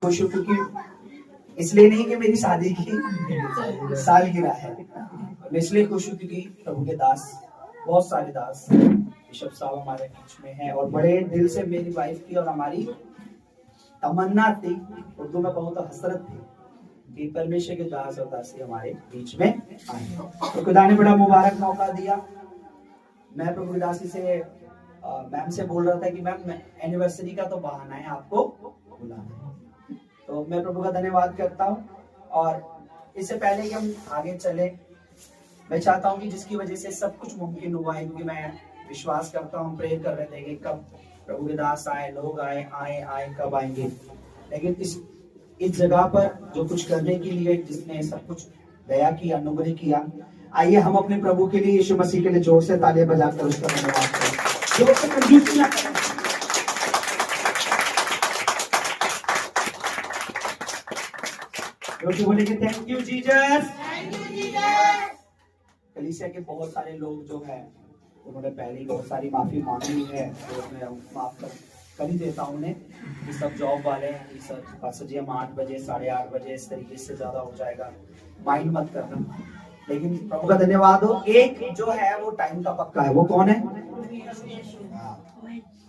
खुश हूँ क्योंकि इसलिए नहीं कि मेरी शादी की सालगिरह है, मैं इसलिए खुश हूँ क्योंकि प्रभु के दास, बहुत सारे दास बिशप साहब हमारे बीच में हैं और बड़े दिल से मेरी वाइफ की और हमारी तमन्ना थी, उर्दू में कहूँ तो हसरत थी कि परमेश्वर के दास और दासी हमारे बीच में आए। तो खुदा ने बड़ा मुबारक मौका दिया। मैं प्रभु की दासी से मैम से बोल रहा था कि मैम एनिवर्सरी का तो बहाना है, आपको बुलाना है। तो मैं प्रभु का धन्यवाद करता हूँ। और इससे पहले कि हम आगे चले, मैं चाहता हूँ कि जिसकी वजह से सब कुछ मुमकिन हुआ है, क्योंकि मैं विश्वास करता हूँ, प्रेयर कर रहे थे कि कब प्रभु के दास आए, लोग आए कब आएंगे, लेकिन इस जगह पर जो कुछ करने के लिए जिसने सब कुछ दया की, अनुग्रह किया, आइए हम अपने प्रभु के लिए, यीशु मसीह के लिए जोर से तालियां बजाकर उसका धन्यवाद करें। जोर से कंजूसी ना करें। जोर से बोलेंगे थैंक यू जीसस। कलीसिया के बहुत सारे लोग जो है उन्होंने पहले ही बहुत सारी माफी मांगी है, तो मैं माफ कर ही देता हूँ उन्हें। ये सब जॉब वाले हैं, ये सब पास जी हम 8 बजे 8:30 बजे इस तरीके से ज्यादा हो जाएगा, माइंड मत करना। लेकिन प्रभु का धन्यवाद हो, एक जो है वो टाइम का पक्का है। वो कौन है?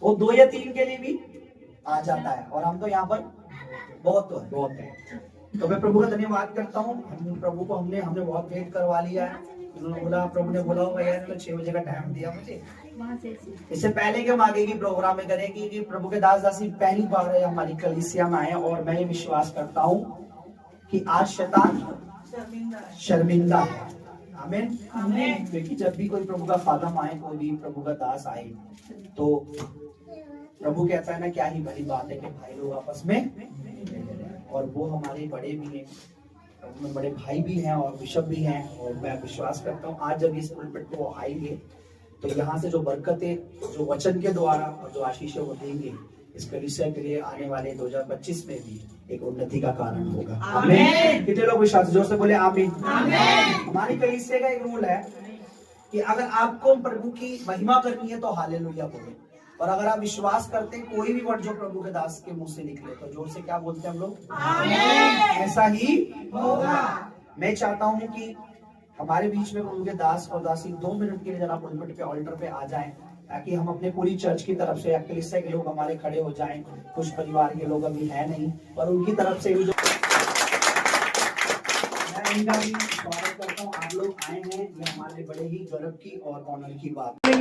वो 2 या 3 के लिए भी आ जाता है, और हम तो यहाँ पर बहुत है। तो मैं प्रभु का धन्यवाद करता हूँ। हम प्रभु को हमने बहुत वेट करवा लिया है। उन्होंने बोला, प्रभु ने बोला होगा यार 6 बजे का टाइम दिया मुझे, इससे पहले कि हम आगे की प्रोग्राम में करेंगे कि प्रभु के दास दासी पहली बार है हमारी कलीसिया में आए, और मैं ये विश्वास करता हूँ कि आज शैतान शर्मिंदा है। आमीन आमीन। क्योंकि जब भी कोई प्रभु का खादम आए, कोई भी प्रभु का दास आए, तो प्रभु कहता है ना, क्या ही बड़ी बात है कि भाई लोग आपस में, और वो हमारे बड़े भी हैं, उनमें बड़े भाई भी हैं और बिशप भी हैं। और मैं विश्वास करता हूँ आज जब इस पुलपिट पे वो आएंगे तो यहाँ से जो बरकतें, जो वचन के द्वारा और जो आशीषें वो देंगे, इस कलीसिया के लिए आने वाले 2025 में भी एक उन्नति का कारण होगा। आमीन। कितने लोग विश्वास जोर से बोले आमीन। हमारी कलीसिया का एक रूल है कि अगर आपको प्रभु की महिमा करनी है तो हालेलुया बोले, और अगर आप विश्वास करते हैं कोई भी वर्ड जो प्रभु के दास के मुंह से निकले तो जोर से क्या बोलते हैं हम लोग? आमीन। ऐसा ही होगा। मैं चाहता हूं कि हमारे बीच में प्रभु के दास और दासी 2 मिनट के लिए जरा पुलपिट पे, ऑल्टर पे आ जाएं, ताकि हम अपने पूरी चर्च की तरफ से, कलीसिया के लोग हमारे खड़े हो जाएं। कुछ परिवार के लोग अभी है नहीं, और उनकी तरफ से भी जो मैं इनका भी स्वागत करता हूँ। आप लोग आए हैं, ये हमारे बड़े ही गर्व की और ऑनर की बात है।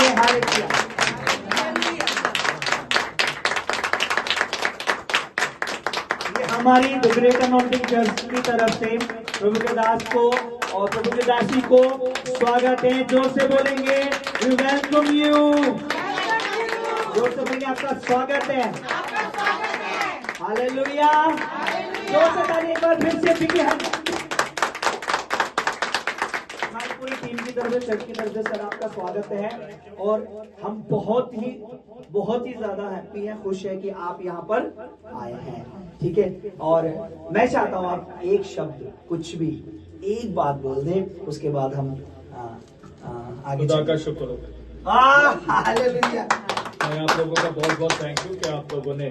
हमारी द ग्रेट अनॉइंटिंग चर्च की तरफ से प्रभु के दास को और प्रभु के दासी को स्वागत है। जोर से बोलेंगे वी वेलकम यू। जोर से बोलेंगे आपका स्वागत है। हालेलुया। जोर से ताली एक बार फिर से बिगे हमारी पूरी टीम की तरफ से, चर्च की तरफ से सर आपका स्वागत है। और हम बहुत ही ज्यादा हैप्पी हैं, खुश है कि आप यहाँ पर आए हैं। ठीक है, और मैं चाहता हूँ आप एक शब्द, कुछ भी एक बात बोल दें, उसके बाद हम आगे। खुदा का शुक्र हो। हालेलुया। मैं आप लोगों का बहुत थैंक यू कि आप लोगों ने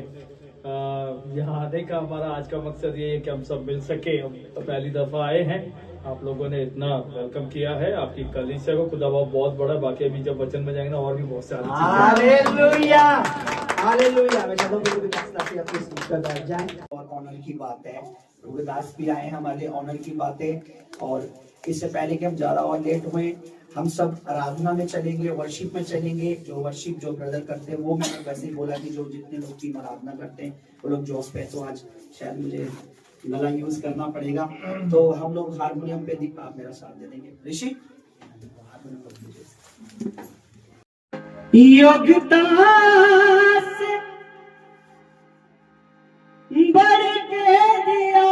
यहाँ आने का, हमारा आज का मकसद ये है कि हम सब मिल सके। हम तो पहली दफा आए हैं, आप लोगों ने इतना वेलकम किया है। आपकी कलीसिया को खुदा बहुत बड़ा, बाकी अभी जब वचन में जाएंगे ना और भी बहुत सारी हालेलुया हालेलुया। मैं चाहता हूँ अपनी सीट पर बैठ जाएं। और ऑनर की बात है, दास भी आए हैं हमारे ऑनर की बातें। और इससे पहले कि हम ज्यादा और लेट हुए, हम सब आराधना में चलेंगे, वर्शिप में चलेंगे। जो वर्शिप जो ब्रदर करते हैं वो मैंने वैसे ही बोला कि जो जितने लोग टीम आराधना करते हैं वो लोग जॉब पे, तो आज शायद मुझे गला यूज करना पड़ेगा, तो हम लोग हारमोनियम पे आप मेरा साथ दे देंगे। ऋषि योग्यता से बढ़ के दिया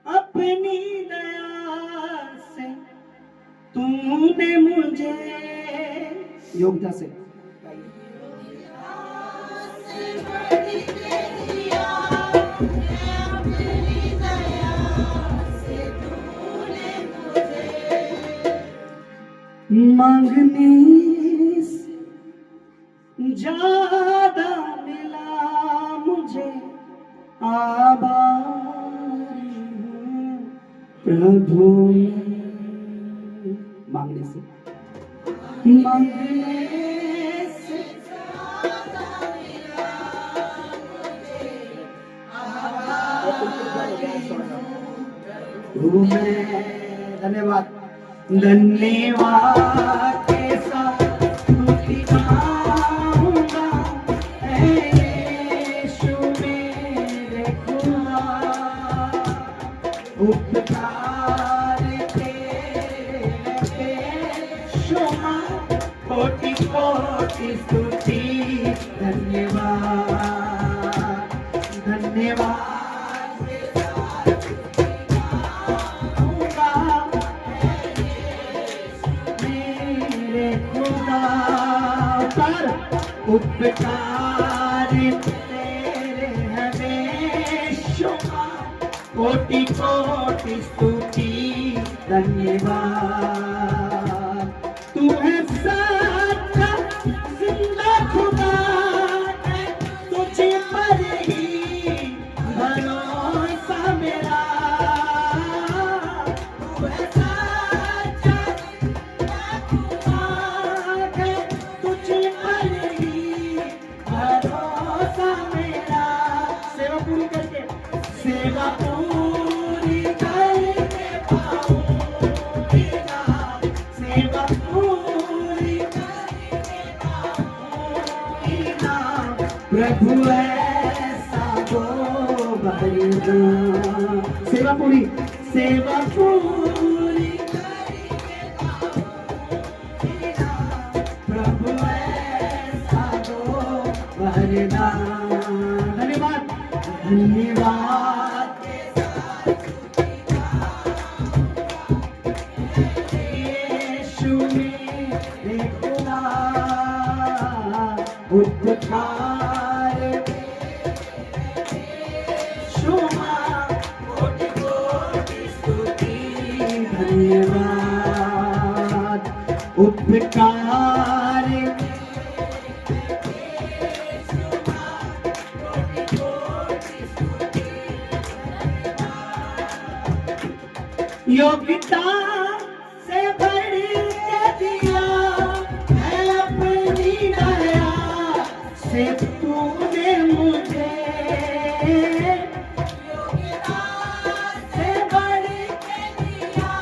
अपनी दया से तूने मुझे, योग्यता से मांगने से ज्यादा मिला मुझे। आभारी हूँ प्रभु। मांगने से धन्यवाद धन्यवाद के साथ स्तुति गाऊंगा, ऐ यीशु मेरे खुदा, उपकार तेरे बेशुमार, कोटि कोटि स्तुति। धन्यवाद धन्यवाद उपकार तेरे हमेशा, कोटि कोटि स्तुति। धन्यवाद तू है सच्चा जिंदा खुदा, तुझे पर ही भरोसा मेरा। तू है सच्चा खुदा, तुझे पर ही भरोसा मेरा। सेवा पूरी करके, सेवा पूरी करके पाऊंगा, सेवा पूरी करके पाऊंगा, प्रभु ऐसा दो वरदान। सेवा पूरी, सेवा पूरी करके पाऊंगा, प्रभु ऐसा दो वरदान। धन्यवाद धन्यवाद के साथ यीशु मेरे खुदा, उपकार बेशुमार, कोटि कोटि स्तुति। धन्यवाद उपकार योग्यता से भर के दिया है अपनी दया से तूने मुझे। योग्यता से भर के दिया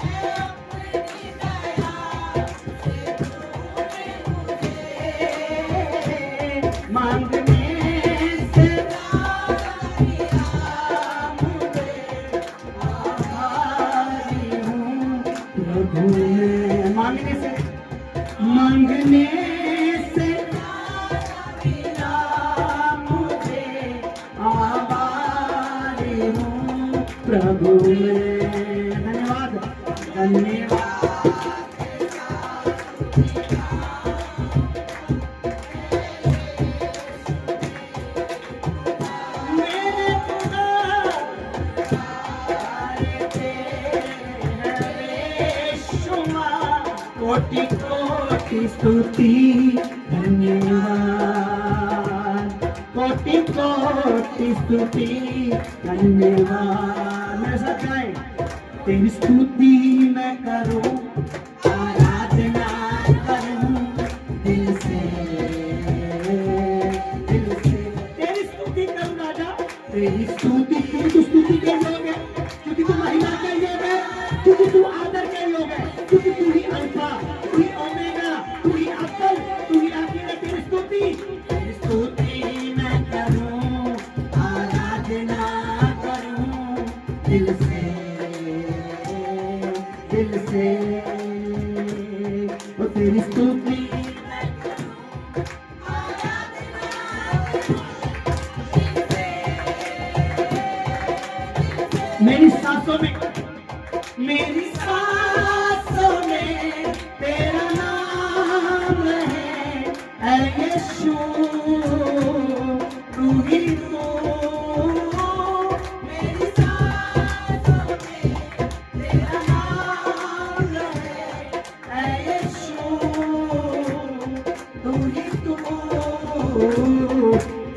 है अपनी दया से तूने मुझे। मांगने से मांगने से मांगने से मिला मुझे, आभारी हूँ प्रभु मैं। धन्यवाद धन्यवाद मेरे खुदा, कोटि कोटि स्तुति। धन्यवाद कोटि कोटि स्तुति। धन्यवाद मेरे साथ गाएं, तेरी स्तुति मैं करूं, आराधना करूं दिल से, दिल से तेरी स्तुति करूं राजा। तेरी स्तुति, क्योंकि तू स्तुति के योग है, क्योंकि तू महिमा के योग है, क्योंकि तू आदर के योग है, क्योंकि तू ही अल्फा, तू ही ओमेगा, तू ही अव्वल, तू ही आखिर है। तेरी स्तुति, तेरी स्तुति मैं करूं, आराधना करूं दिल से, दिल से। ओ तेरी स्तुति मैं करूं, आराधना करूं दिल से। मेरी सांसों में, मेरी सांसों में तेरा नाम है, ऐ यीशु तू ही तो। मेरी सांसों में तेरा नाम है, ऐ यीशु तू ही तो।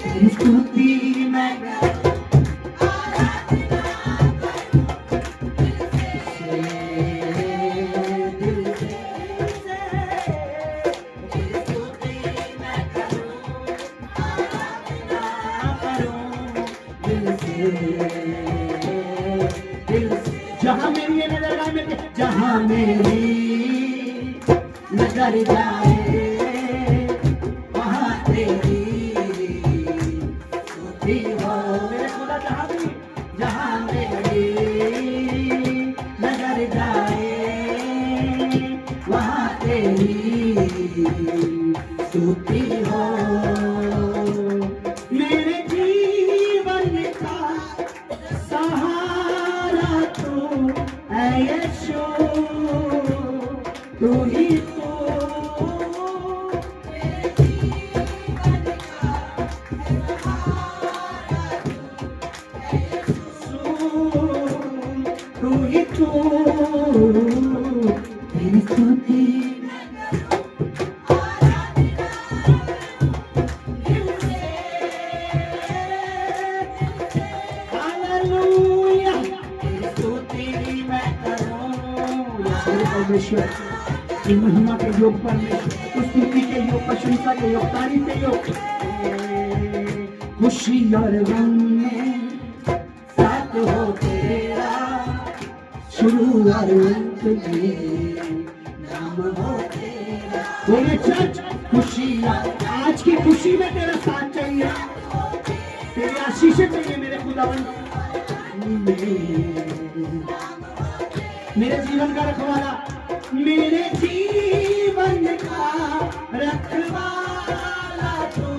तेरी स्तुति मैं दिल जहाँ मेरी ये नजर जाए मेरे जहाँ मेरी नजर जाए वहाँ तेरी स्तुति हो मेरे खुदा जहाँ मेरी नजर जाए वहाँ तेरी स्तुति हो मेरे जीवन का सहारा तू है यीशु तू ही तू तू ही तू तेरी स्तुति हालेलुया तेरी स्तुति मैं करूं परमेश्वर की महिमा के योग परमेश्वर उस स्तुति के योग प्रशंसा के योग तारीफ के योग खुशी और गम में साथ हो तेरा शुरू और अंत में नाम हो तेरा बोले चर्च खुशी आज की खुशी में तेरा साथ चाहिए तेरी आशीषें चाहिए मेरे खुदावन मेरे जीवन का रखवाला मेरे जीवन का रखवाला तू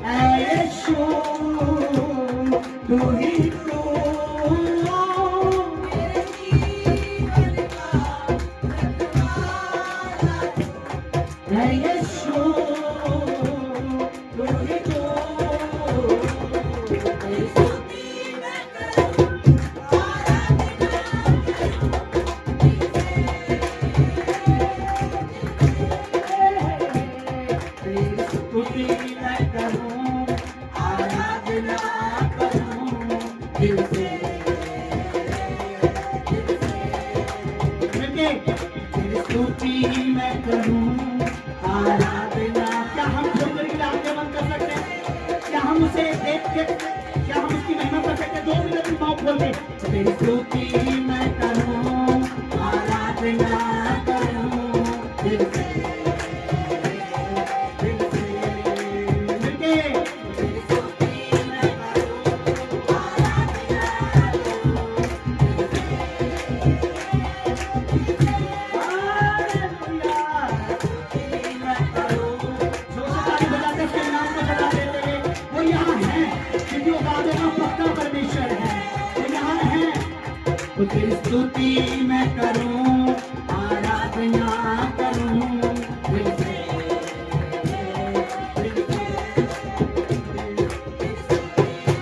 है यीशु तू ही तू मेरे जीवन का रखवाला है यीशु तू ही तू तेरी स्तुति मैं करूं स्तुति मैं करूं आराधना करूं दिल से तेरी स्तुति मैं करूं आराधना क्या हम छोड़ के आगे बंद कर सकते हैं क्या हम उसे देख के क्या हम उसकी महिमा कर सकते हैं 2 मिनट की माँ खोल के तेरी स्तुति मैं करूं आराधना करूं दिल से तेरी स्तुति मैं करूं आराधना करूं दिल से तेरी स्तुति मैं करूं आराधना करूं दिल से तेरी स्तुति मैं करूं आराधना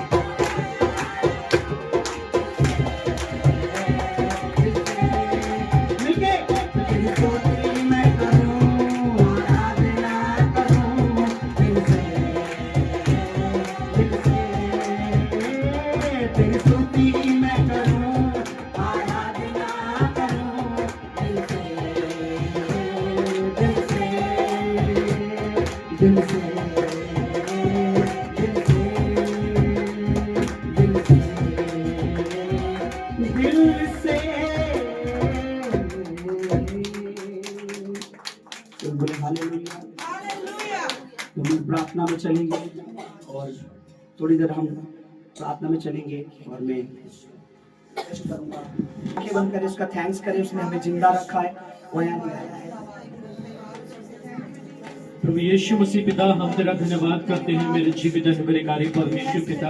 करूं दिल से दिल से दिल से दिल से दिल से दिल से तो बोले हालेलुया तो हम प्रार्थना में चलेंगे और थोड़ी देर हम प्रार्थना में चलेंगे और मैं करूंगा आंखें बंद करें उसका थैंक्स करें उसने हमें जिंदा रखा है वो यहाँ नहीं आया है प्रभु यीशु मसीह पिता हम तेरा धन्यवाद करते हैं मेरे जीवित कार्यकारी परमेश्वर पिता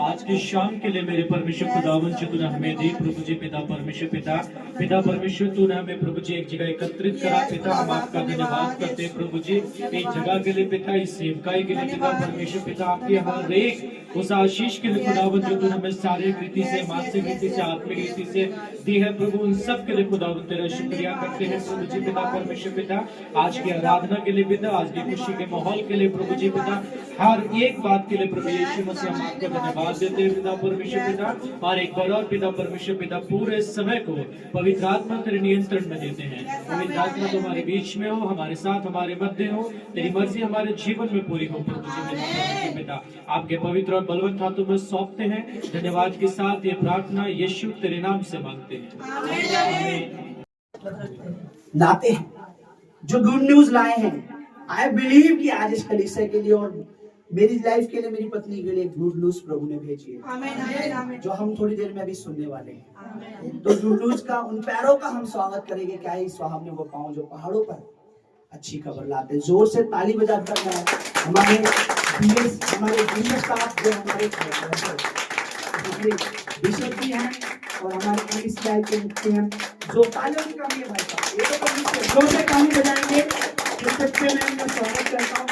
आज की शाम के लिए मेरे परमेश्वर खुदावन जी तूने हमें दी प्रभु जी पिता परमेश्वर पिता पिता परमेश्वर तूने हमें प्रभु जी एक जगह एकत्रित करा पिता हम आपका धन्यवाद करते हैं प्रभु जी एक जगह के लिए पिता इस सेवकाई के लिए पिता परमेश्वर पिता आपके हर एक उस आशीष के लिए खुदावन जो तूने हमें शारीरिक रीति से मानसिक रीति से आत्मिक रीति से दी है प्रभु उन सब के लिए खुदावन तेरा शुक्रिया करते हैं प्रभु जी पिता परमेश्वर पिता आज की आराधना के लिए पिता आज की खुशी के माहौल के लिए प्रभु जी पिता हर एक बात के लिए प्रभु यीशु मसीह हम आपको धन्यवाद देते हैं पिता परमेश्वर पिता। और एक बार और पिता परमेश्वर पिता पूरे समय को पवित्र आत्मा तेरे नियंत्रण में देते हैं। पवित्र आत्मा तो हमारे बीच में हो, हमारे साथ, हमारे मध्य हो, तेरी मर्जी हमारे जीवन में पूरी हो प्रभु जी पिता परमेश्वर पिता। आपके पवित्र और बलवंत हाथों में सौंपते हैं। धन्यवाद के साथ ये प्रार्थना यीशु तेरे नाम से मांगते हैं। लाते हैं जो गुड न्यूज लाए हैं। आई बिलीव कि आज इस कलीसिया के लिए और मेरी लाइफ के लिए, मेरी पत्नी के लिए गुड न्यूज प्रभु ने भेजी है, जो हम थोड़ी देर में अभी सुनने वाले हैं। तो गुड न्यूज का, उन पैरों का हम स्वागत करेंगे। क्या ही स्वागत वो पाँव जो पहाड़ों पर अच्छी खबर लाते हैं। जोर से ताली बजाकर मैं हमारे स्टाफ जो हमारे बिशप भी हैं और हमारे कलीसिया के मुख्य हैं, जो तालियों की कमी है भाई साहब, ये तो कमी जोर से ताली बजाएंगे। इस बच्चे में मैं स्वागत करता हूँ।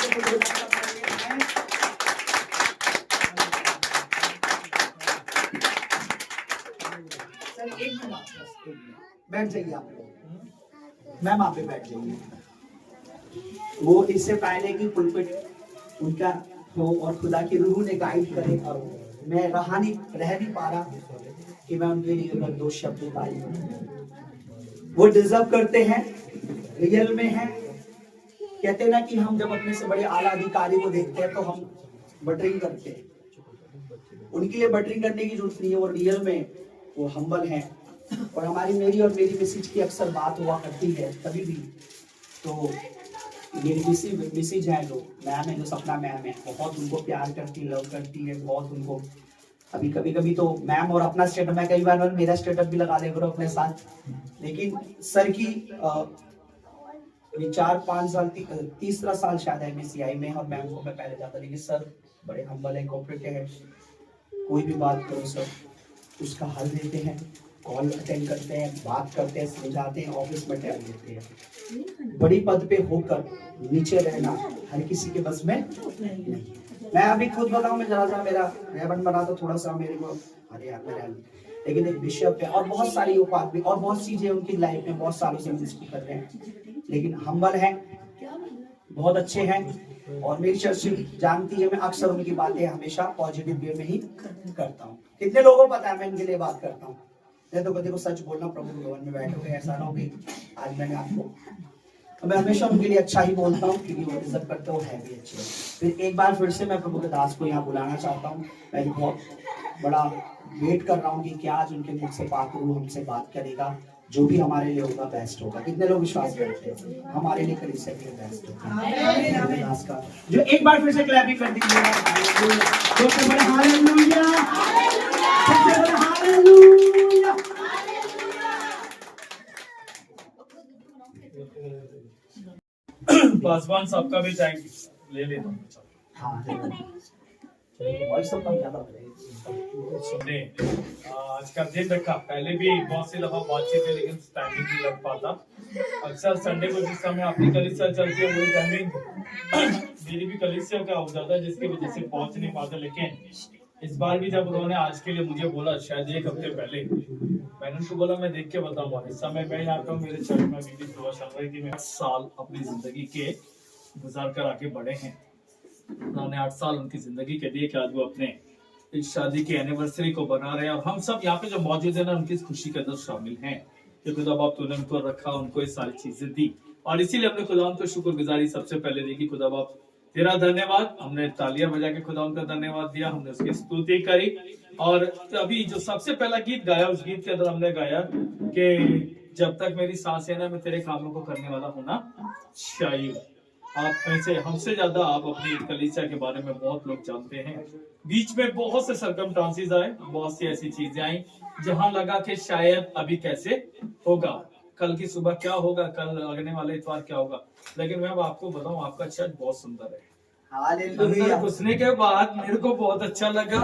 सर एक मिनट बैठ जाइए आप लोग, मैम आप भी बैठ जाइए। वो इससे पहले कि पुलपिट उनका हो और खुदा की रूह ने गाइड करे, और मैं रह नहीं पा रहा कि मैं उनके लिए अगर दो शब्द पाई। वो डिजर्व करते हैं, रियल में है। कहते हैं ना कि हम जब अपने से बड़े आला अधिकारी को देखते हैं तो हम बटरिंग करते हैं। उनके लिए बटरिंग करने की जरूरत नहीं है, वो रियल में वो हम्बल हैं। और मेरी और मेरी मिसेज की अक्सर बात हुआ करती है कभी भी। तो मेरी मिसेज है जो मैम है, जो सपना मैम है, बहुत उनको प्यार करती, लव करती है बहुत उनको। अभी कभी तो मैम और अपना स्टेटअप, मैं कई बार मेरा स्टेटअप भी लगा ले करो अपने साथ। लेकिन सर की 4-5 साल, तीसरा साल शायद MCI में, और मैम को मैं पहले जाता, लेकिन सर बड़े हम्बल है, कोऑपरेटिव है। कोई भी बात करो सर उसका हल देते हैं, कॉल अटेंड करते हैं, बात करते हैं, समझाते हैं, ऑफिस में टाइम देते हैं। बड़ी पद पे होकर नीचे रहना हर किसी के बस में नहीं। मैं अभी खुद बताऊं, मैं जरा सा मेरा रेबन बना तो थोड़ा सा मेरे को अरे यार मेरा, लेकिन एक बिशप है और बहुत सारी उपाधि और बहुत चीजें उनकी लाइफ में बहुत सालों से मिनिस्ट्री कर रहे हैं, लेकिन हम्बल हैं, बहुत अच्छे हैं। और मेरी चर्च जानती है, मैं अक्सर उनकी बातें हमेशा पॉजिटिव वे में ही करता हूँ। कितने लोगों को पता है मैं इनके लिए बात करता हूँ। मैं तो देखो सच बोलना, प्रभु भवन में बैठे हुए ऐसा ना हो कि आज मैंने आपको, मैं हमेशा उनके लिए अच्छा ही बोलता हूँ क्योंकि वो इज्जत करते हो, है भी अच्छे। फिर एक बार फिर से मैं प्रभु के दास को यहाँ बुलाना चाहता हूँ। मैं बहुत बड़ा वेट कर रहा हूँ कि क्या आज उनके मुख से बात करूँ, हमसे बात करेगा, जो भी हमारे लिए होगा बेस्ट होगा। कितने लोग विश्वास करते हैं हमारे लिए कलीसिया के लिए बेस्ट होगा दास का? जो एक बार फिर से क्लैपिंग कर दीजिएगा। सबसे बड़े हालेलुया, सबसे बड़े हालेलुया। पासवान साहब का भी थैंक यू ले लेता हूँ। हाँ वॉइस तो कम ज्यादा हो रही है। सुनने आज का दिन रखा, पहले भी बहुत सी दफा बातचीत है लेकिन टाइमिंग नहीं लग पाता। अक्सर संडे को जिस समय अपनी कलीसिया चलती है वही टाइमिंग मेरी भी कलीसिया का हो जाता है, जिसकी वजह से पहुंच नहीं पाता। लेकिन इस बार भी जब उन्होंने आज के लिए मुझे बोला, शायद 1 हफ्ते पहले, मैंने उनको बोला मैं देख के बताऊंगा। इस समय मैं यहाँ का मेरे चर्च में भी दुआ चल रही थी। मैं 8 साल अपनी जिंदगी के गुजार कर आगे बढ़े हैं। उन्होंने 8 साल उनकी जिंदगी के दिए कि आज वो अपने इस शादी की एनिवर्सरी को बना रहे हैं। और हम सब यहाँ पे जो मौजूद है ना, उनकी खुशी के अंदर शामिल हैं कि खुदा बाप तूने उनको रखा, उनको ये सारी चीजें दी। और इसीलिए अपने खुदा को शुक्रगुजारी सबसे पहले दी कि खुदा बाप तेरा धन्यवाद। हमने तालियां बजा के खुदा उनका धन्यवाद दिया, हमने उसकी स्तुति करी। और अभी जो सबसे पहला गीत गाया, उस गीत के अंदर हमने गाया कि जब तक मेरी सांस है ना, मैं तेरे कामों को करने वाला होना चाहिए। आप में से हमसे ज्यादा आप अपनी कलीसिया के बारे में बहुत लोग जानते हैं। बीच में बहुत से सरकमस्टांसेस आए, बहुत सी ऐसी चीजें आई जहां लगा कि शायद अभी कैसे होगा, कल की सुबह क्या होगा, कल लगने वाले इतवार क्या होगा। लेकिन मैं आपको बताऊं, आपका चर्च बहुत सुंदर है। हालेलुया। अंदर घुसने के बाद मेरे को बहुत अच्छा लगा।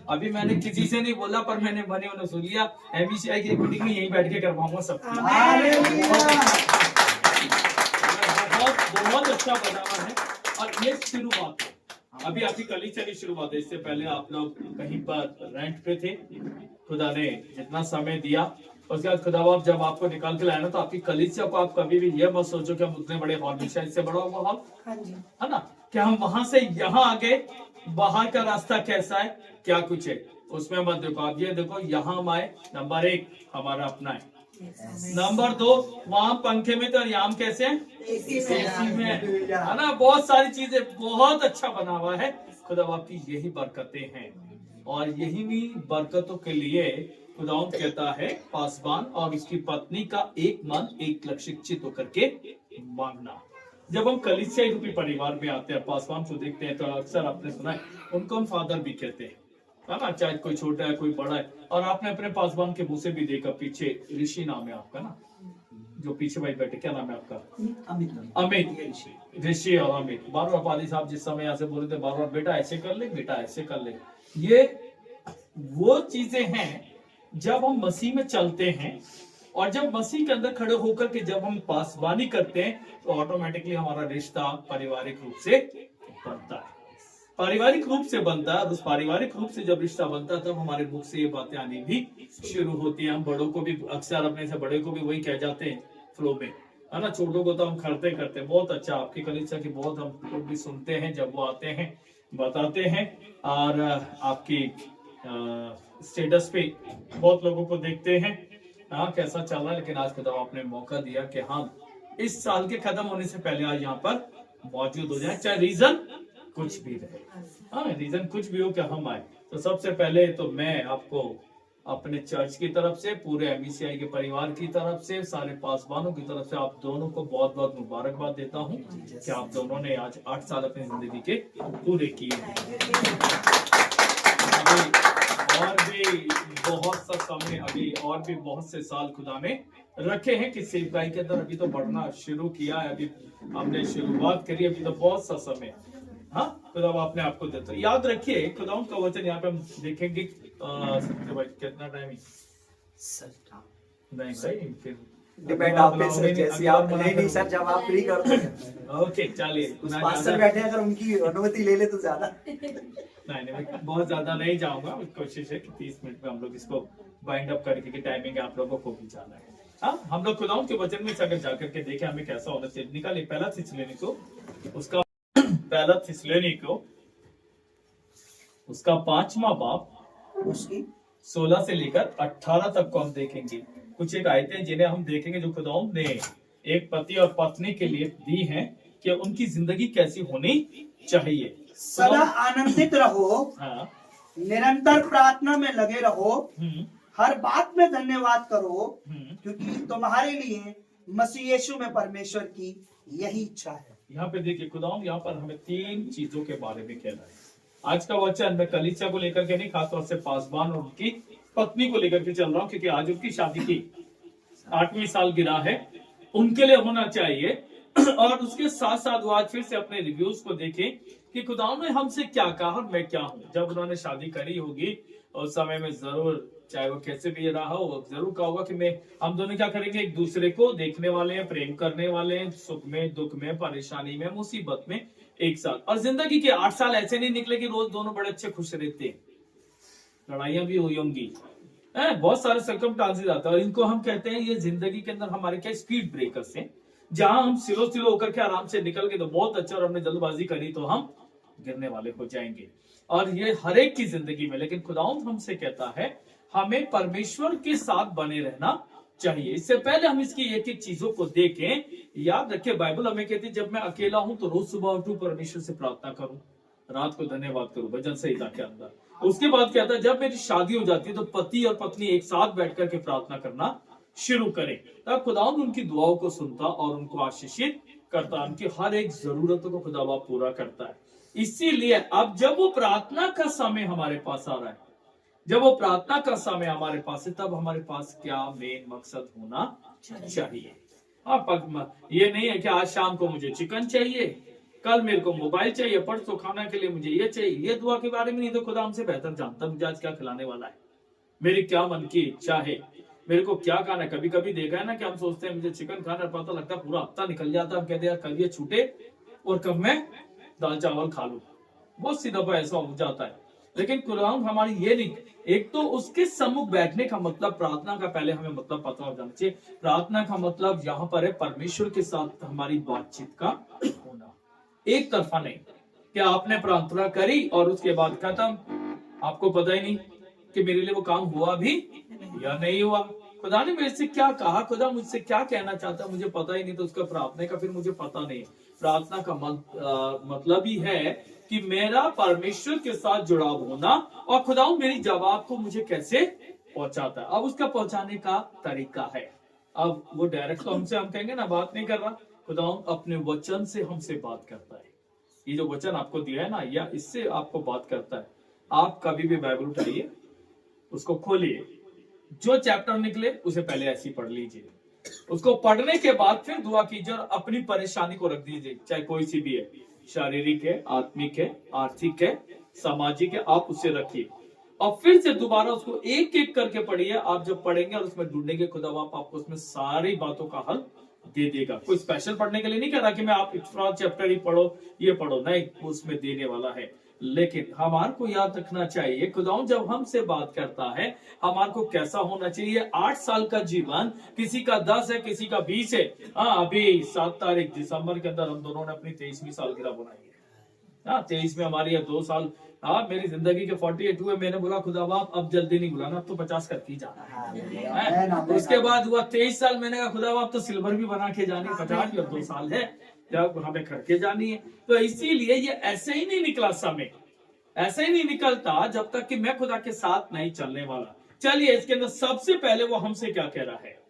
अभी मैंने किसी से नहीं बोला, पर मैंने बने उन्हें सुन लिया। MCI की मीटिंग में यहीं बैठ के करवाऊंगा सबको। बहुत अच्छा बना हुआ है। और ये शुरुआत है, अभी आपकी कलीसिया की शुरुआत है। इससे पहले आप लोग कहीं पर रेंट पे थे, खुदा ने जितना समय दिया, उसके बाद खुदा बाप जब आपको निकाल के लाया ना, तो आपकी कलीसिया को आप कभी भी ये मत सोचो कि हम उतने बड़े हॉल में, शायद इससे बड़ा होगा हॉल, है ना। क्या हम वहां से यहाँ आ गए, बाहर का रास्ता कैसा है, क्या कुछ है, उसमें मत देखो। आप ये देखो यहाँ हम आए, नंबर 1 हमारा अपना है, नंबर 2 वहां पंखे में, तो यहाँ हम कैसे हैं, एसी में है ना। बहुत सारी चीजें बहुत अच्छा बना हुआ है। खुदा आपकी यही बरकतें हैं, और यही भी बरकतों के लिए खुदा कहता है पासबान और उसकी पत्नी का एक मन एक लक्ष्य चित्त होकर के मांगना। जब हम कलीसिया रूपी परिवार में आते हैं, पासवान को देखते हैं, तो अक्सर आपने सुना है उनको हम फादर भी कहते हैं, है ना, चाहे कोई छोटा है कोई बड़ा है। और आपने अपने पासवान के मुंह से भी देखा, पीछे ऋषि नाम है आपका ना, जो पीछे भाई बैठे, क्या नाम है आपका, अमित ऋषि और अमित। बार बार पादी साहब जिस समय यहाँ से बोल रहे थे, बार बार बेटा ऐसे कर ले, बेटा ऐसे कर ले। ये वो चीजें हैं जब हम मसीह में चलते हैं, और जब मसीह के अंदर खड़े होकर के जब हम पासवानी करते हैं, तो ऑटोमेटिकली हमारा रिश्ता पारिवारिक रूप से बनता है, पारिवारिक रूप से बनता है। और उस पारिवारिक रूप से जब रिश्ता बनता है, तब हमारे मुख से ये बातें आनी भी शुरू होती है। हम बड़ों को भी अक्सर अपने से बड़े को भी वही कह जाते हैं फ्लो में, है ना। छोटों को तो हम करते करते बहुत अच्छा, आपकी कलीसिया की बहुत हम लोग भी सुनते हैं, जब वो आते हैं बताते हैं, और आपकी स्टेटस पे बहुत लोगों को देखते हैं, हाँ कैसा चल रहा है। लेकिन आज खुदा आपने मौका दिया कि हम इस साल के खत्म होने से पहले आज यहाँ पर मौजूद हो जाए, चाहे रीजन कुछ भी रहे, हाँ रीजन कुछ भी हो कि हम आए। तो सबसे पहले तो मैं आपको अपने चर्च की तरफ से, पूरे एमबीसीआई के परिवार की तरफ से, सारे पासवानों की तरफ से आप दोनों को बहुत बहुत मुबारकबाद देता हूँ कि आप दोनों ने आज 8 साल अपनी जिंदगी के पूरे किए। और भी बहुत सा समय, अभी और भी बहुत से साल खुदा ने रखे हैं कि सेवकाई के अंदर अभी तो बढ़ना शुरू किया है, अभी हमने शुरुआत करी, अभी तो बहुत सा समय, हाँ खुदा आपने आपको देता। याद रखिए खुदा का वचन यहाँ पे हम देखेंगे, कितना टाइम नहीं भाई, फिर डिपेंड आप पे सर, जैसे आप नहीं सर, जब आप फ्री कर दो। ओके चलिए, पास्टर बैठे अगर उनकी अनुमति ले ले तो ज्यादा नहीं बहुत ज्यादा नहीं जाऊंगा। कोशिश है कि 30 मिनट में हम लोग इसको बाइंड अप करके, की टाइमिंग आप लोगों को भी जाना है। हाँ हम लोग खुदाउन के वचन में अगर जाकर के देखें हमें कैसा होना चाहिए, निकालिए पहला थिस्सलुनीको, उसका पहला थिस्सलुनीको उसका 5वां बाब, उसकी 16 से लेकर 18 तक को हम देखेंगे। कुछ एक आयतें जिन्हें हम देखेंगे जो खुदाउन ने एक पति और पत्नी के लिए दी हैं कि उनकी जिंदगी कैसी होनी चाहिए। सदा आनंदित रहो, हाँ निरंतर प्रार्थना में लगे रहो, हर बात में धन्यवाद करो, क्योंकि तुम्हारे लिए मसीह यीशु में परमेश्वर की यही इच्छा है। यहाँ पे देखिए खुदाउन यहाँ पर हमें 3 चीजों के बारे में कहना है। आज का वचन मैं कलीसिया को लेकर के नहीं, खासतौर से पासवान और उनकी पत्नी को लेकर के चल रहा हूँ, क्योंकि आज उनकी शादी की 8वीं सालगिरह है, उनके लिए होना चाहिए। और उसके साथ साथ आज फिर से अपने रिव्यूज को देखें कि खुदा ने हमसे क्या कहा और मैं क्या हूँ। जब उन्होंने शादी करी होगी उस समय में जरूर, चाहे वो कैसे भी रहा हो, जरूर कहा होगा कि हम दोनों क्या करेंगे, एक दूसरे को देखने वाले हैं, प्रेम करने वाले हैं, सुख में दुख में परेशानी में मुसीबत में एक साथ। और जिंदगी के 8 साल ऐसे नहीं निकले कि रोज दोनों बड़े अच्छे खुश रहते हैं, लड़ाइयां भी हुई होंगी, बहुत सारे सर्कमस्टांसेस आते हैं। और इनको हम कहते हैं ये जिंदगी के अंदर हमारे क्या स्पीड ब्रेकर्स हैं, जहां हम सिलो सिलो होकर के आराम से निकल गए तो बहुत अच्छा, और हमने जल्दबाजी करी तो हम गिरने वाले हो जाएंगे। और ये हर एक की जिंदगी में, लेकिन खुदावंद हमसे कहता है हमें परमेश्वर के साथ बने रहना चाहिए। इससे पहले हम इसकी एक एक चीजों को देखें। याद रखिए बाइबल हमें कहती है जब मैं अकेला हूं तो रोज सुबह उठूं, परमेश्वर से प्रार्थना करूं, रात को धन्यवाद करूं, भजन संहिता के अंदर। उसके बाद कहता है जब मेरी शादी हो जाती है तो पति और पत्नी एक साथ बैठ करके प्रार्थना करना शुरू करें, तब खुदावंद उनकी दुआओं को सुनता और उनको आशीषित करता, उनकी हर एक जरूरतों को खुदावा पूरा करता है। इसीलिए अब जब वो प्रार्थना का समय हमारे पास आ रहा है, जब वो प्रार्थना का समय हमारे पास है, तब हमारे पास क्या मेन मकसद होना चाहिए। आप ये नहीं है कि आज शाम को मुझे चिकन चाहिए, कल मेरे को मोबाइल चाहिए, परसों खाना के लिए मुझे ये चाहिए। ये दुआ के बारे में नहीं तो खुदा हमसे बेहतर जानता मुझे आज क्या खिलाने वाला है, मेरी क्या मन की इच्छा है, मेरे को क्या खाना है। कभी कभी देखा है ना कि हम सोचते हैं मुझे चिकन खाना, पता लगता है पूरा हफ्ता निकल जाता है, हम कहते हैं कल ये छूटे और कब मैं दाल चावल खा लूं। बहुत सी दफा ऐसा हो जाता है। लेकिन कुरान हमारी ये नहीं, एक तो उसके सम्मुख बैठने का मतलब, प्रार्थना का पहले हमें मतलब पता हो जाना चाहिए। प्रार्थना का मतलब यहाँ पर है परमेश्वर के साथ हमारी बातचीत का होना, एक तरफा नहीं। कि आपने प्रार्थना करी और उसके बाद खत्म, आपको पता ही नहीं कि मेरे लिए वो काम हुआ भी या नहीं हुआ। खुदा ने मेरे से क्या कहा, खुदा मुझसे क्या कहना चाहता, मुझे पता ही नहीं, तो उसका प्रार्थना का फिर मुझे पता नहीं। प्रार्थना का मतलब ही है कि मेरा परमेश्वर के साथ जुड़ाव होना, और खुदा मेरी जवाब को मुझे कैसे पहुंचाता है। अब उसका पहुंचाने का तरीका है, अब वो डायरेक्ट तो हमसे हम कहेंगे ना बात नहीं कर रहा, खुदा अपने वचन से हमसे बात करता है। ये जो वचन आपको दिया है ना, या इससे आपको बात करता है। आप कभी भी बाइबल उठाइए, उसको खोलिए, जो चैप्टर निकले उसे पहले ऐसे ही पढ़ लीजिए, उसको पढ़ने के बाद फिर दुआ कीजिए और अपनी परेशानी को रख दीजिए, चाहे कोई सी भी है, शारीरिक है, आत्मिक है, आर्थिक है, सामाजिक है, आप उसे रखिए और फिर से दोबारा उसको एक एक करके पढ़िए। आप जब पढ़ेंगे और उसमें ढूंढेंगे, खुदा आपको उसमें सारी बातों का हल दे देगा। कोई स्पेशल पढ़ने के लिए नहीं कह रहा कि मैं आप एक्स्ट्रा चैप्टर ही पढ़ो, ये पढ़ो, नहीं, उसमें देने वाला है। लेकिन हमारे को याद रखना चाहिए, खुदा जब हमसे बात करता है, हमारे को कैसा होना चाहिए। 8 साल का जीवन, किसी का 10 है, किसी का 20 है। हाँ, अभी 7 तारीख दिसंबर के अंदर हम दोनों ने अपनी 23वीं सालगिरह बनाई है। हाँ, 23 में हमारी 2 साल। हाँ, मेरी जिंदगी के 48 हुए। मैंने बोला खुदा बाप अब जल्दी नहीं बुलाना, अब तो 50 करके ही जाना है। उसके बाद हुआ 23 साल, मैंने कहा खुदा बाप तो सिल्वर भी बना के जानी, 50 भी अब 2 साल है जब हमें करके जानी है। तो इसीलिए ये ऐसे ही नहीं निकला समय, ऐसे ही नहीं निकलता जब तक कि मैं खुदा के साथ नहीं चलने वाला। चलिए इसके अंदर सबसे पहले वो हमसे क्या कह रहा है,